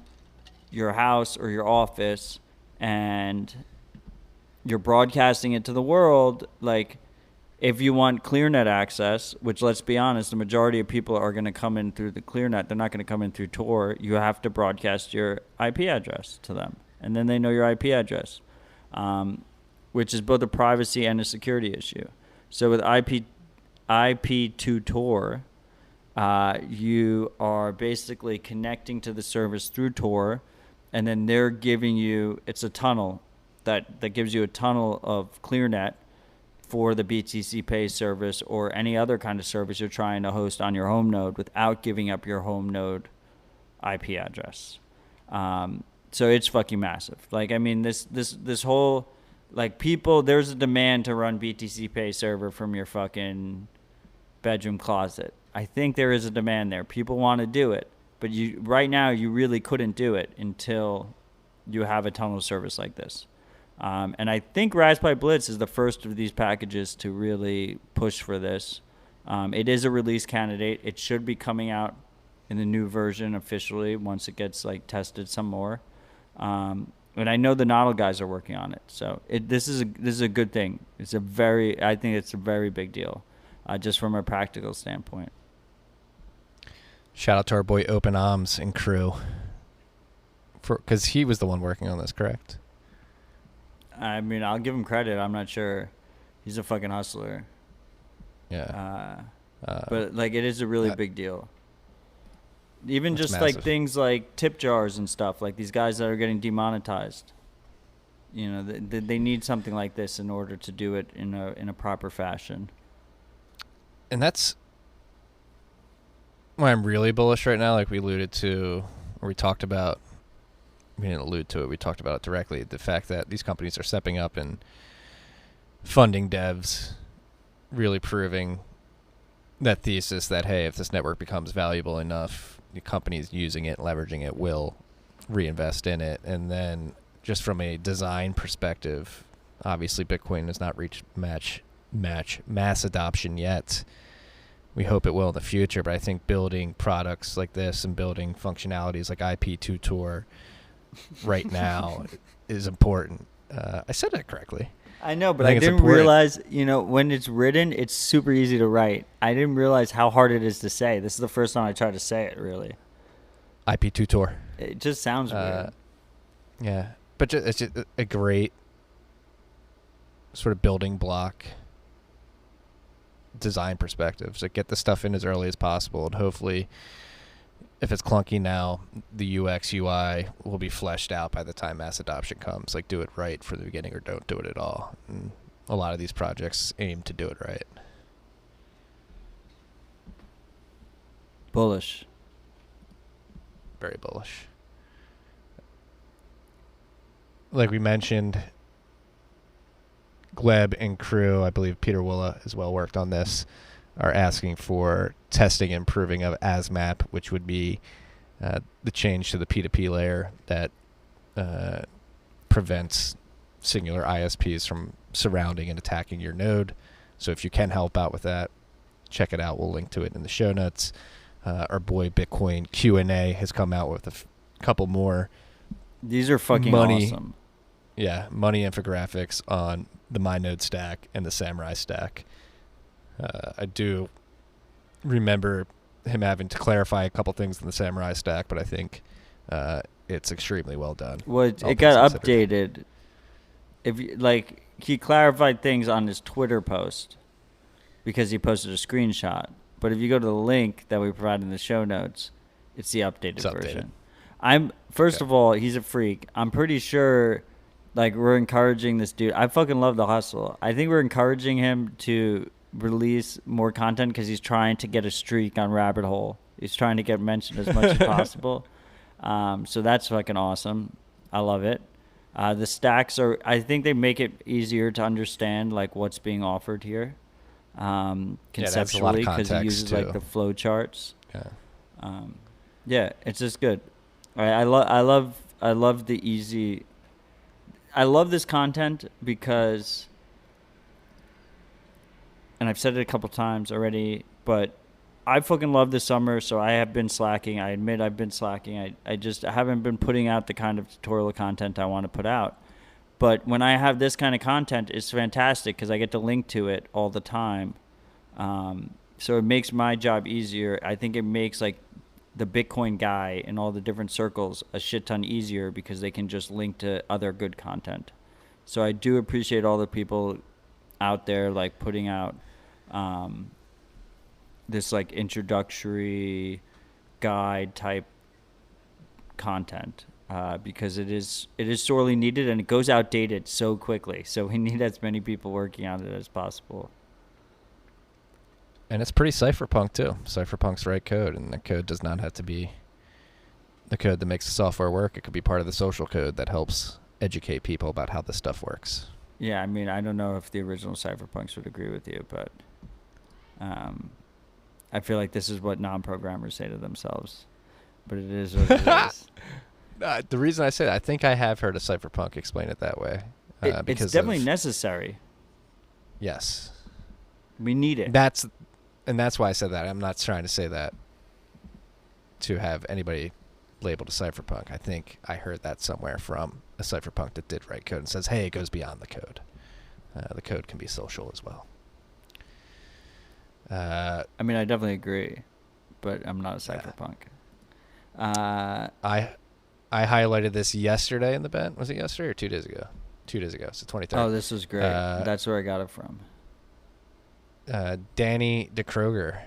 your house or your office and you're broadcasting it to the world, like if you want ClearNet access, which let's be honest, the majority of people are going to come in through the ClearNet. They're not going to come in through Tor. You have to broadcast your IP address to them, and then they know your IP address, which is both a privacy and a security issue. So with IP to Tor, you are basically connecting to the service through Tor, and then they're giving you, it's a tunnel that gives you a tunnel of ClearNet for the BTC Pay service or any other kind of service you're trying to host on your home node without giving up your home node IP address. So it's fucking massive. Like, I mean, this whole, like, people, there's a demand to run BTC Pay server from your fucking bedroom closet. I think there is a demand there. People want to do it, but right now you really couldn't do it until you have a tunnel service like this. And I think Raspberry Blitz is the first of these packages to really push for this. It is a release candidate. It should be coming out in the new version officially once it gets like tested some more. And I know the Nodal guys are working on it. So this is a good thing. I think it's a very big deal, just from a practical standpoint. Shout out to our boy Open Arms and crew, because he was the one working on this, correct? I mean, I'll give him credit. I'm not sure. He's a fucking hustler. Yeah. But like, it is a really big deal. Even just massive. like things like tip jars and stuff, like these guys that are getting demonetized. You know, they need something like this in order to do it in a proper fashion. And that's why I'm really bullish right now. Like we alluded to, or we talked about. We didn't allude to it. We talked about it directly. The fact that these companies are stepping up and funding devs, really proving that thesis that, hey, if this network becomes valuable enough, the companies using it, leveraging it, will reinvest in it. And then just from a design perspective, obviously Bitcoin has not reached mass adoption yet. We hope it will in the future, but I think building products like this and building functionalities like IP2 Tor right now is important. I said that correctly. I know, but I I think it's didn't important. realize, when it's written, it's super easy to write. I didn't realize how hard it is to say. This is the first time I tried to say it, really. IP2 Tor. It just sounds weird. Yeah, but it's just a great sort of building block design perspective. So get the stuff in as early as possible, and hopefully, if it's clunky now, the UX UI will be fleshed out by the time mass adoption comes. Like, do it right from the beginning or don't do it at all. And a lot of these projects aim to do it right. Bullish. Very bullish. Like we mentioned, Gleb and crew, I believe Peter Willa as well worked on this, are asking for testing and proving of ASMAP, which would be the change to the P2P layer that prevents singular ISPs from surrounding and attacking your node. So if you can help out with that, check it out. We'll link to it in the show notes. Our boy Bitcoin Q&A has come out with a couple more. These are fucking awesome. Yeah, money infographics on the MyNode stack and the Samurai stack. I do remember him having to clarify a couple things in the Samurai stack, but I think It's extremely well done. Well, all it things got considered. updated. If you, like, he clarified things on his Twitter post because he posted a screenshot. But if you go to the link that we provide in the show notes, it's the updated version. First of all, he's a freak. I'm pretty sure, like, we're encouraging this dude. I fucking love the hustle. I think we're encouraging him to release more content because he's trying to get a streak on Rabbit Hole. He's trying to get mentioned as much as possible. So that's fucking awesome. I love it. The stacks I think they make it easier to understand, like, what's being offered here conceptually, because he uses like the flow charts. It's just good. I love the easy. I love this content because, and I've said it a couple times already, but I fucking love this summer, so I have been slacking. I admit I've been slacking. I just haven't been putting out the kind of tutorial content I want to put out. But when I have this kind of content, it's fantastic because I get to link to it all the time. So it makes my job easier. I think it makes, like, the Bitcoin guy in all the different circles a shit ton easier because they can just link to other good content. So I do appreciate all the people out there, like, putting out this, like, introductory guide type content because it is sorely needed and it goes outdated so quickly. So we need as many people working on it as possible. And it's pretty cypherpunk too. Cypherpunk's right code, and the code does not have to be the code that makes the software work. It could be part of the social code that helps educate people about how this stuff works. Yeah, I mean, I don't know if the original cypherpunks would agree with you, but I feel like this is what non-programmers say to themselves. But it is what it is. The reason I say that, I think I have heard a cypherpunk explain it that way. It's definitely necessary. Yes. We need it. That's why I said that. I'm not trying to say that to have anybody labeled a cypherpunk. I think I heard that somewhere from a cypherpunk that did write code and says, hey, it goes beyond the code. The code can be social as well. I mean, I definitely agree, but I'm not a cypherpunk. I highlighted this yesterday in the bet. Was it yesterday or 2 days ago? 2 days ago. It's the 23rd. Oh, this was great. That's where I got it from. Danny DeKroger.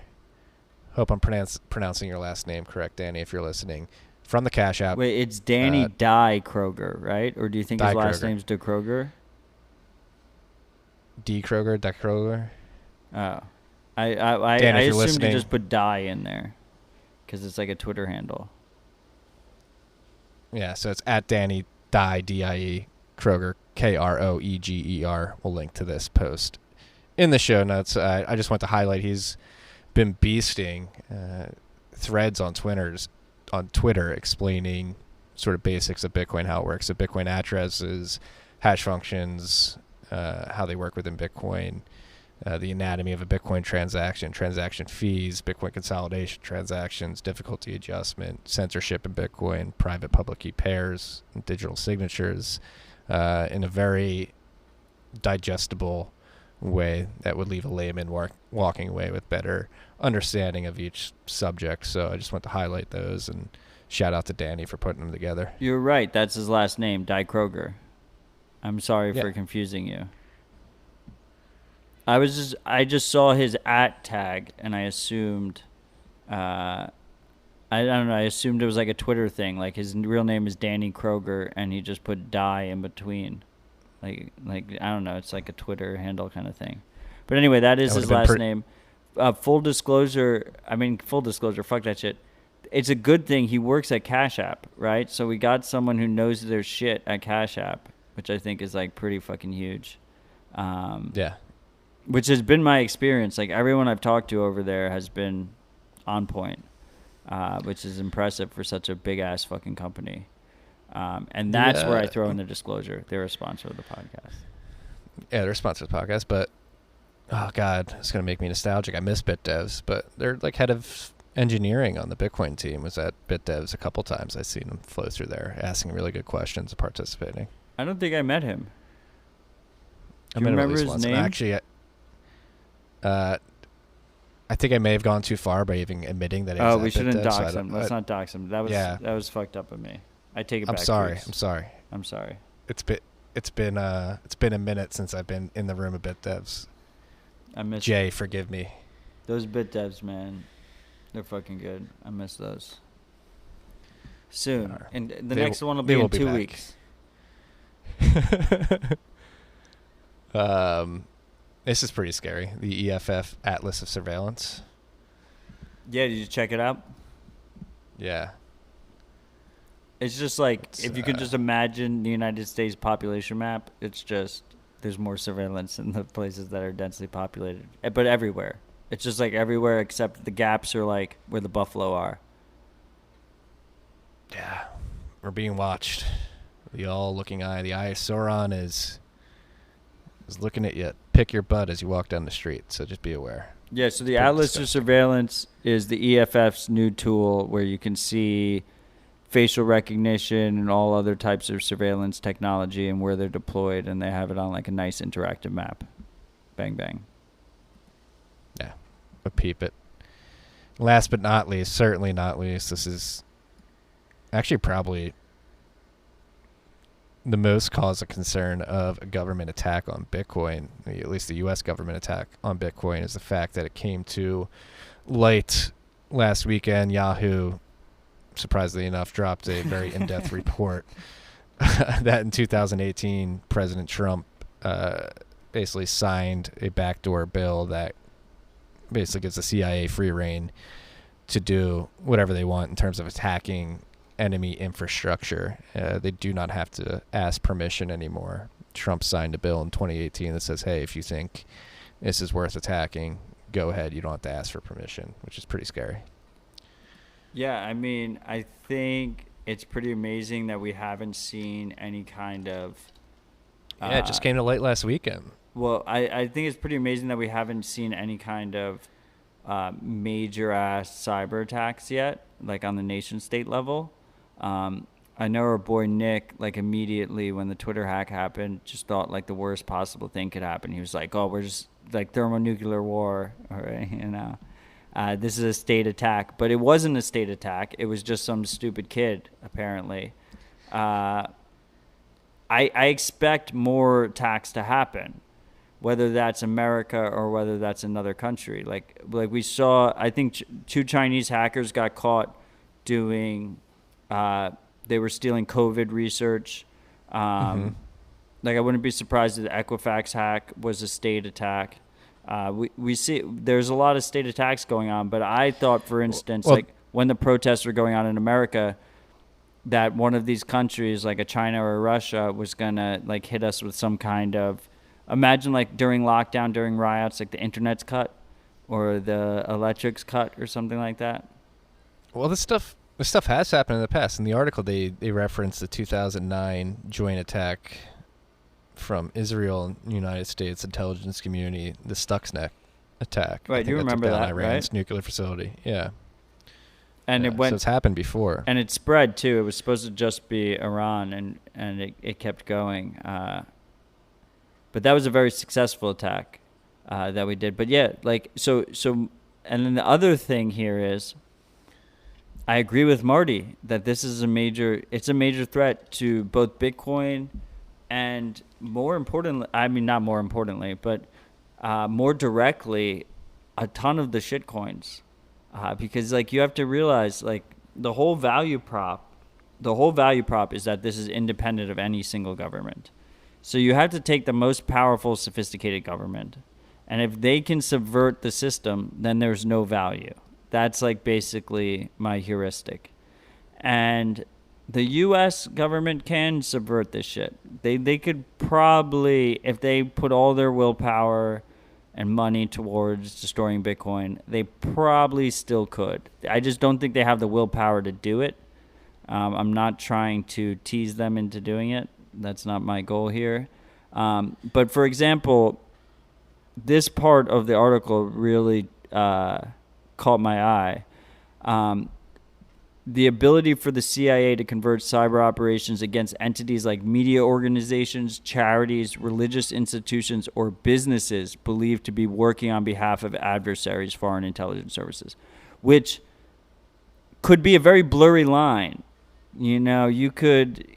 Hope I'm pronouncing your last name correct, Danny, if you're listening. From the Cash App. Wait, it's Danny Die Kroger, right? Or do you think his last name's DeKroger? D. Kroger, DeKroger. Oh. I assumed you just put Die in there because it's like a Twitter handle. Yeah, so it's at Danny Die, D-I-E, Kroger, Kroeger. We'll link to this post in the show notes. I just want to highlight he's been beasting threads on Twitter explaining sort of basics of Bitcoin, how it works, the Bitcoin addresses, hash functions, how they work within Bitcoin, the anatomy of a Bitcoin transaction fees, Bitcoin consolidation transactions, difficulty adjustment, censorship in Bitcoin, private public key pairs, and digital signatures, in a very digestible way that would leave a layman walking away with better understanding of each subject. So I just want to highlight those and shout out to Danny for putting them together. You're right. That's his last name, Die Kroger. I'm sorry for confusing you. I just saw his @ tag and I assumed I don't know, I assumed it was like a Twitter thing, like his real name is Danny Kroger and he just put Die in between. Like I don't know, it's like a Twitter handle kind of thing. But anyway, that is his last name. Full disclosure, fuck that shit. It's a good thing he works at Cash App, right? So we got someone who knows their shit at Cash App, which I think is like pretty fucking huge. Yeah. Which has been my experience. Like everyone I've talked to over there has been on point, which is impressive for such a big ass fucking company. And that's where I throw in the disclosure. They're a sponsor of the podcast. Yeah, they're a sponsor of the podcast, but oh god, it's gonna make me nostalgic. I miss BitDevs, but they're like head of engineering on the Bitcoin team was at BitDevs a couple times. I've seen him flow through there, asking really good questions and participating. I don't think I met him. Do you remember his name? Actually, I think I may have gone too far by even admitting that. Oh, we shouldn't dox him. Let's not dox him. That was fucked up of me. I take it back. I'm sorry. Please. I'm sorry. It's been a minute since I've been in the room of bit devs. I miss Jay. Forgive me. Those bit devs, man. They're fucking good. I miss those. Soon, Right. and the next one will be in 2 weeks. This is pretty scary. The EFF Atlas of Surveillance. Yeah, did you check it out? Yeah. It's just like, if you could just imagine the United States population map, it's just, there's more surveillance in the places that are densely populated. But everywhere. It's just like everywhere except the gaps are like where the buffalo are. Yeah. We're being watched. The all-looking eye. The eye of Sauron is looking at you. Pick your butt as you walk down the street, so just be aware. Yeah, so the Atlas of Surveillance is the EFF's new tool where you can see facial recognition and all other types of surveillance technology and where they're deployed, and they have it on like a nice interactive map. Bang, bang. Yeah, but peep it. Last but not least, certainly not least, this is actually probably the most cause of concern of a government attack on Bitcoin, at least the U.S. government attack on Bitcoin, is the fact that it came to light last weekend. Yahoo, surprisingly enough, dropped a very in-depth report that in 2018, President Trump basically signed a backdoor bill that basically gives the CIA free rein to do whatever they want in terms of attacking enemy infrastructure. They do not have to ask permission anymore. Trump signed a bill in 2018 that says, hey, if you think this is worth attacking, go ahead. You don't have to ask for permission, which is pretty scary. Yeah, I mean, I think it's pretty amazing that we haven't seen any kind of... yeah, it just came to light last weekend. Well, I think it's pretty amazing that we haven't seen any kind of major-ass cyber attacks yet, like on the nation-state level. I know our boy Nick, like immediately when the Twitter hack happened, just thought like the worst possible thing could happen. He was like, oh, we're just like thermonuclear war, all right, you know. This is a state attack. But it wasn't a state attack. It was just some stupid kid, apparently. I expect more attacks to happen, whether that's America or whether that's another country. Like we saw, I think two Chinese hackers got caught doing... they were stealing COVID research. Like I wouldn't be surprised if the Equifax hack was a state attack. We see there's a lot of state attacks going on, but I thought, for instance, like when the protests were going on in America, that one of these countries, like a China or a Russia, was gonna like hit us with some kind of, imagine like during lockdown, during riots, like the internet's cut or the electric's cut or something like that. Well, this stuff has happened in the past. In the article, they referenced the 2009 joint attack from Israel and United States intelligence community, the Stuxnet attack. Right, you remember that, Iran's right? nuclear facility. Yeah. And it went. So it's happened before. And it spread too. It was supposed to just be Iran, and it kept going. But that was a very successful attack that we did. But yeah, like so. And then the other thing here is, I agree with Marty that this is a major threat to both Bitcoin and more importantly, I mean, not more importantly, but more directly, a ton of the shit coins. Because like you have to realize like the whole value prop is that this is independent of any single government. So you have to take the most powerful, sophisticated government. And if they can subvert the system, then there's no value. That's like basically my heuristic. And the U.S. government can subvert this shit. They could probably, if they put all their willpower and money towards destroying Bitcoin, they probably still could. I just don't think they have the willpower to do it. I'm not trying to tease them into doing it. That's not my goal here. But for example, this part of the article really caught my eye. the ability for the CIA to convert cyber operations against entities like media organizations, charities, religious institutions, or businesses believed to be working on behalf of adversaries, foreign intelligence services, which could be a very blurry line. You know, you could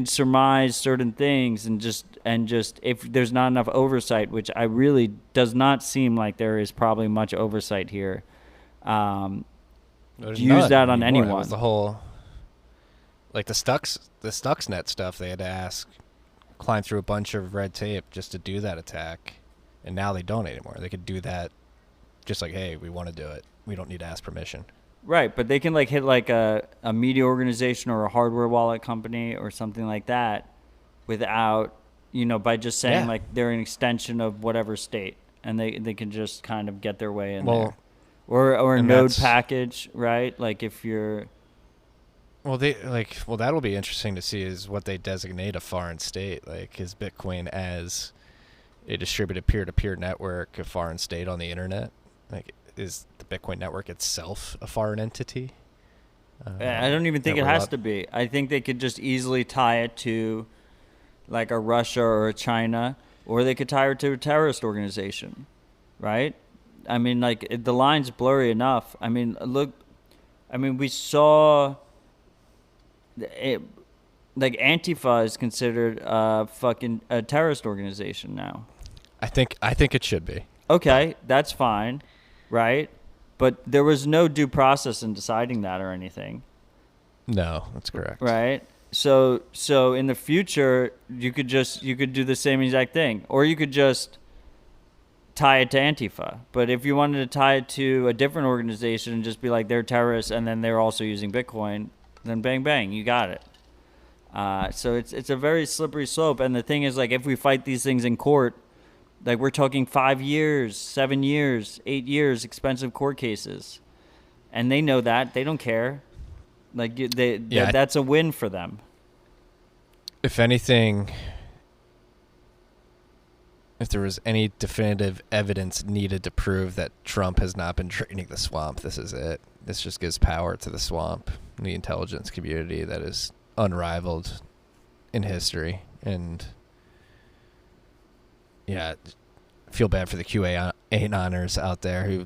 surmise certain things and just if there's not enough oversight, which I really does not seem like there is probably much oversight here. Use that on anyone. It was the whole, like the Stuxnet stuff. They had to climb through a bunch of red tape just to do that attack, and now they don't anymore. They could do that, just like, hey, we want to do it. We don't need to ask permission. Right, but they can like hit like a media organization or a hardware wallet company or something like that, without, you know, by just saying like they're an extension of whatever state, and they can just kind of get their way in there. Or a node package, right? Like if you're... Well, that'll be interesting to see is what they designate a foreign state. Like, is Bitcoin as a distributed peer-to-peer network a foreign state on the internet? Like, is the Bitcoin network itself a foreign entity? I don't even think it has to be. I think they could just easily tie it to like a Russia or a China, or they could tie it to a terrorist organization, right? I mean, like, the line's blurry enough. I mean, look, we saw, like, Antifa is considered a terrorist organization now. I think it should be. Okay, that's fine, right? But there was no due process in deciding that or anything. No, that's correct. Right? So in the future, you could do the same exact thing, or you could just tie it to Antifa. But if you wanted to tie it to a different organization and just be like, they're terrorists and then they're also using Bitcoin, then bang, bang, you got it. So it's a very slippery slope. And the thing is, like, if we fight these things in court, like, we're talking 5 years, 7 years, 8 years, expensive court cases. And they know that. They don't care. Like, that's a win for them. If anything... If there was any definitive evidence needed to prove that Trump has not been draining the swamp, this is it. This just gives power to the swamp, the intelligence community that is unrivaled in history. And yeah, I feel bad for the QAnoners out there who,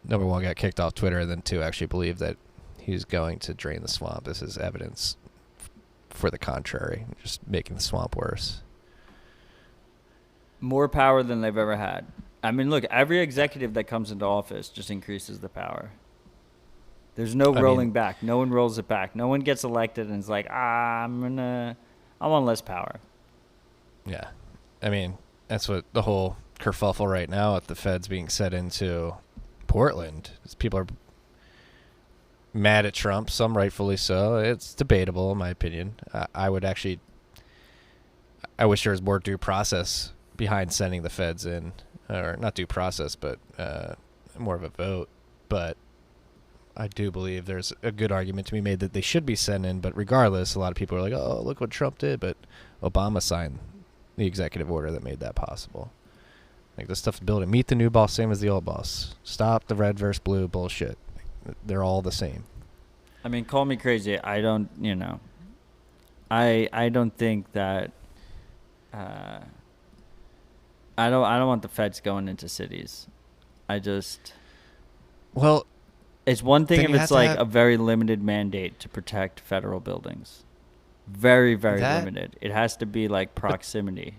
number one, got kicked off Twitter, and then two, actually believe that he's going to drain the swamp. This is evidence for the contrary, just making the swamp worse. More power than they've ever had. I mean, look, every executive that comes into office just increases the power. There's no rolling back. No one rolls it back. No one gets elected and is like, I want less power. Yeah. I mean, that's what the whole kerfuffle right now with the feds being set into Portland is. People are mad at Trump, some rightfully so. It's debatable, in my opinion. I wish there was more due process behind sending the feds in, or not due process, but more of a vote. But I do believe there's a good argument to be made that they should be sent in. But regardless, a lot of people are like, oh, look what Trump did. But Obama signed the executive order that made that possible. Like, this stuff's building. Meet the new boss, same as the old boss. Stop the red versus blue bullshit. They're all the same. I mean, call me crazy. I don't, I don't think that... I don't want the feds going into cities. It's one thing if it's like a very limited mandate to protect federal buildings. Very, very limited. It has to be like proximity.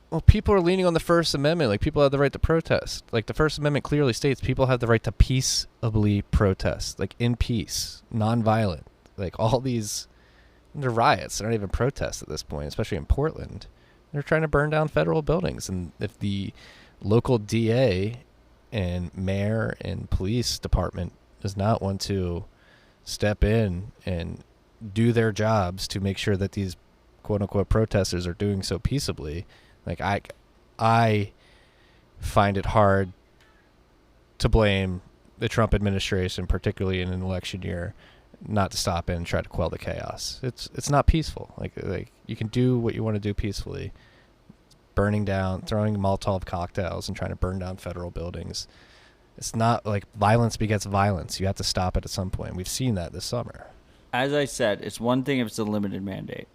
Well, people are leaning on the First Amendment. Like, people have the right to protest. Like, the First Amendment clearly states people have the right to peaceably protest, like, in peace, nonviolent. Like, all these, they're riots. They're not even protests at this point, especially in Portland. They're trying to burn down federal buildings. And if the local DA and mayor and police department does not want to step in and do their jobs to make sure that these quote-unquote protesters are doing so peaceably, like, I find it hard to blame the Trump administration, particularly in an election year, not to stop in and try to quell the chaos. It's not peaceful. Like you can do what you want to do peacefully. Burning down, throwing Molotov cocktails and trying to burn down federal buildings. It's not like violence begets violence. You have to stop it at some point. We've seen that this summer. as I said, it's one thing if it's a limited mandate.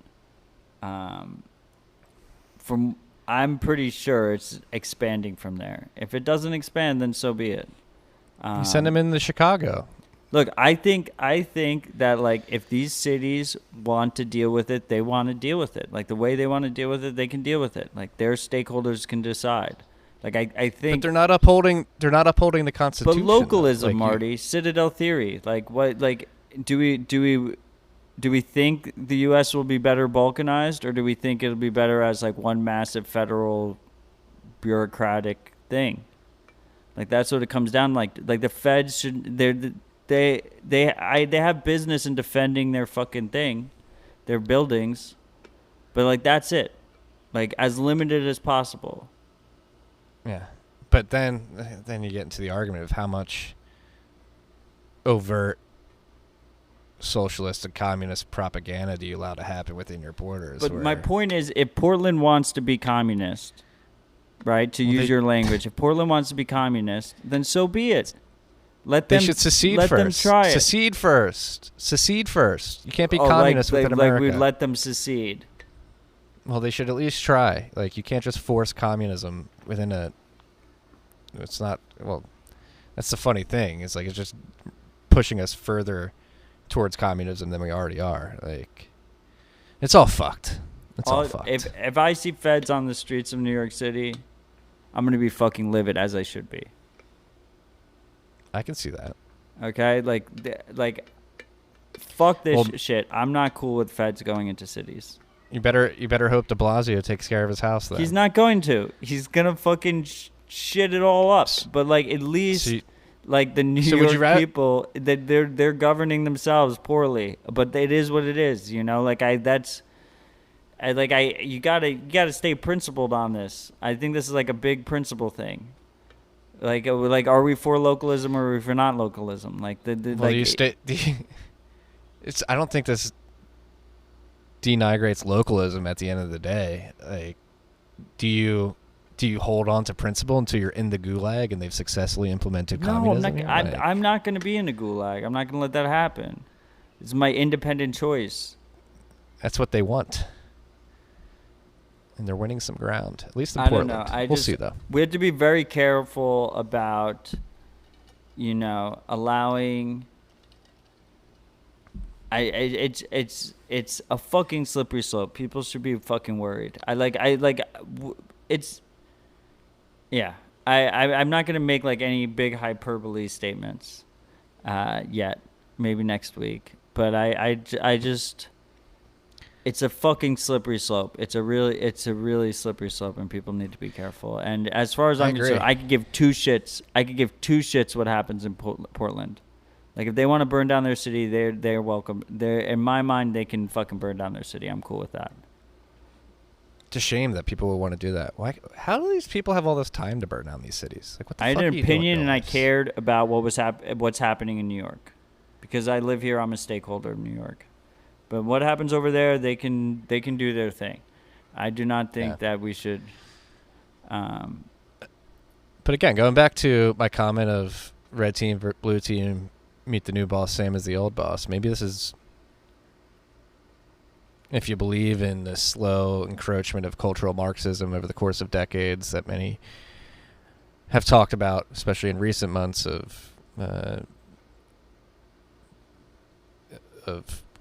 I'm pretty sure it's expanding from there. If it doesn't expand, then so be it. You send them into Chicago. Look, I think that like if these cities want to deal with it, they want to deal with it. Like the way they want to deal with it, they can deal with it. Like their stakeholders can decide. Like I think. But they're not upholding the Constitution. But localism, like Marty, Citadel theory. Like what? Like do we think the U.S. will be better balkanized, or do we think it'll be better as like one massive federal bureaucratic thing? Like that's what it comes down to. Like the feds should they have business in defending their fucking thing, their buildings, but like that's it, like as limited as possible. Yeah, but then you get into the argument of how much overt socialist and communist propaganda do you allow to happen within your borders? But my point is, if Portland wants to be communist, right, to use your language, if Portland wants to be communist, then so be it. They should secede first. Let them try it. Secede first. Secede first. You can't be communist within America. Like we'd let them secede. Well, they should at least try. Like, you can't just force communism within a... It's not... Well, that's the funny thing. It's like it's just pushing us further towards communism than we already are. Like, it's all fucked. It's all fucked. If I see feds on the streets of New York City, I'm going to be fucking livid, as I should be. I can see that. Okay? Like fuck this shit. I'm not cool with feds going into cities. You better hope de Blasio takes care of his house, then. He's not going to. He's going to fucking shit it all up. But, like, at least... Like the New York people, that they're governing themselves poorly, but it is what it is, you know. Like you gotta stay principled on this. I think this is like a big principle thing. Like are we for localism or are we for not localism? Like it's. I don't think this denigrates localism at the end of the day. Like, do you hold on to principle until you're in the gulag and they've successfully implemented communism? No, I'm not going to be in the gulag. I'm not going to let that happen. It's my independent choice. That's what they want. And they're winning some ground, at least in Portland. I don't know. We'll see, though. We have to be very careful about, allowing... It's a fucking slippery slope. People should be fucking worried. Yeah, I'm not going to make like any big hyperbole statements yet. Maybe next week. But I just, it's a fucking slippery slope. It's a really slippery slope, and people need to be careful. And as far as I'm concerned, I could give two shits what happens in Portland. Like if they want to burn down their city, they're welcome. In my mind, they can fucking burn down their city. I'm cool with that. It's a shame that people would want to do that. Why? How do these people have all this time to burn down these cities? Like, what the fuck? I had an opinion, and I cared about what's happening in New York, because I live here. I'm a stakeholder of New York. But what happens over there, they can do their thing. I do not think that we should. But again, going back to my comment of red team, blue team, meet the new boss, same as the old boss. Maybe this is. If you believe in the slow encroachment of cultural Marxism over the course of decades that many have talked about, especially in recent months, of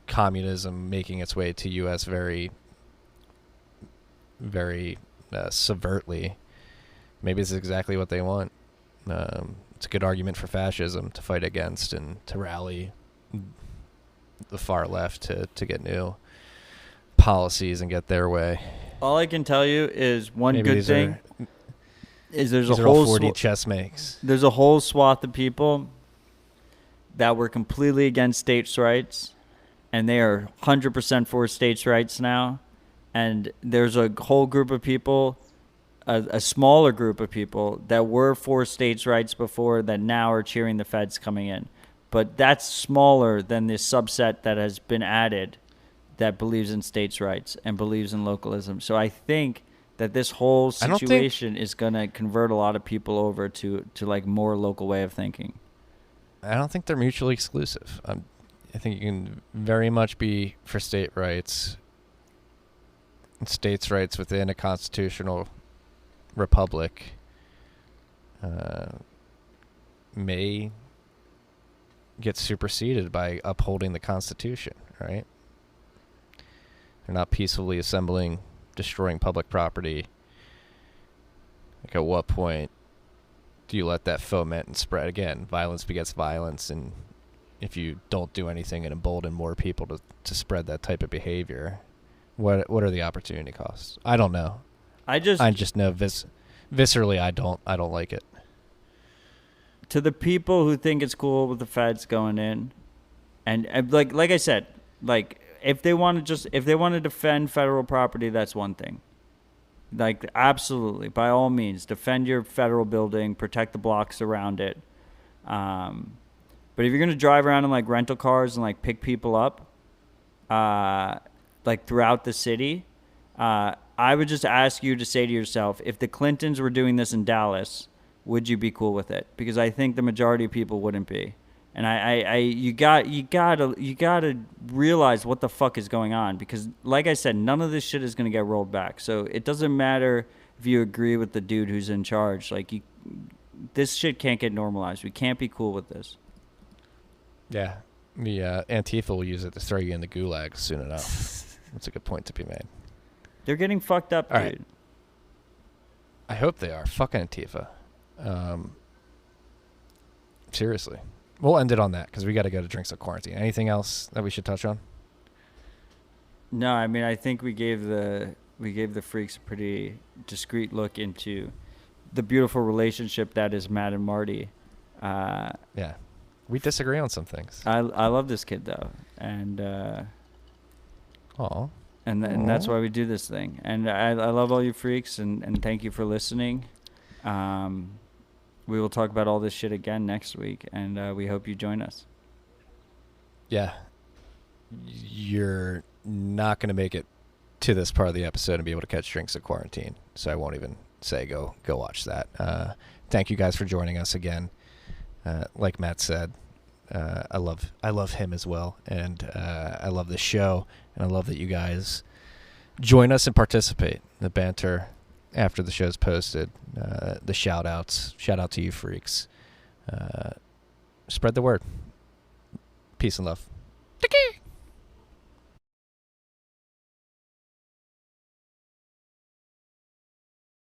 communism making its way to U.S. very, very subvertly, maybe this is exactly what they want. It's a good argument for fascism to fight against and to rally the far left to get new policies and get their way. All I can tell you is one good thing is there's a whole 40 chess makes. There's a whole swath of people that were completely against states' rights, and they are 100% for states' rights now. And there's a whole group of people, a smaller group of people that were for states' rights before that now are cheering the feds coming in. But that's smaller than the subset that has been added that believes in states' rights and believes in localism. So I think that this whole situation is going to convert a lot of people over to like more local way of thinking. I don't think they're mutually exclusive. I think you can very much be for states' rights within a constitutional republic may get superseded by upholding the Constitution, right? They're not peacefully assembling, destroying public property. Like, at what point do you let that foment and spread? Again, violence begets violence, and if you don't do anything and embolden more people to spread that type of behavior, what are the opportunity costs? I don't know. I just know viscerally I don't like it. To the people who think it's cool with the feds going in, and like I said, like if they want to defend federal property, that's one thing. Like, absolutely, by all means, defend your federal building, protect the blocks around it. But if you're gonna drive around in like rental cars and like pick people up, like throughout the city, I would just ask you to say to yourself, if the Clintons were doing this in Dallas, would you be cool with it? Because I think the majority of people wouldn't be. And you gotta realize what the fuck is going on, because like I said, none of this shit is gonna get rolled back. So it doesn't matter if you agree with the dude who's in charge. Like, this shit can't get normalized. We can't be cool with this. Yeah, the Antifa will use it to throw you in the gulag soon enough. That's a good point to be made. They're getting fucked up, all dude. Right. I hope they are. Fuck Antifa. Seriously. We'll end it on that because we got to go to Drinks of Quarantine. Anything else that we should touch on? No, I mean, I think we gave the freaks a pretty discreet look into the beautiful relationship that is Matt and Marty. Yeah, we disagree on some things. I love this kid though, and and that's why we do this thing. And I love all you freaks, and thank you for listening. We will talk about all this shit again next week, and we hope you join us. Yeah. You're not going to make it to this part of the episode and be able to catch Drinks of Quarantine, so I won't even say go watch that. Thank you guys for joining us again. Like Matt said, I love him as well, and I love this show, and I love that you guys join us and participate. The banter after the show's posted, the shout outs. Shout out to you freaks. Spread the word. Peace and love. Tiki!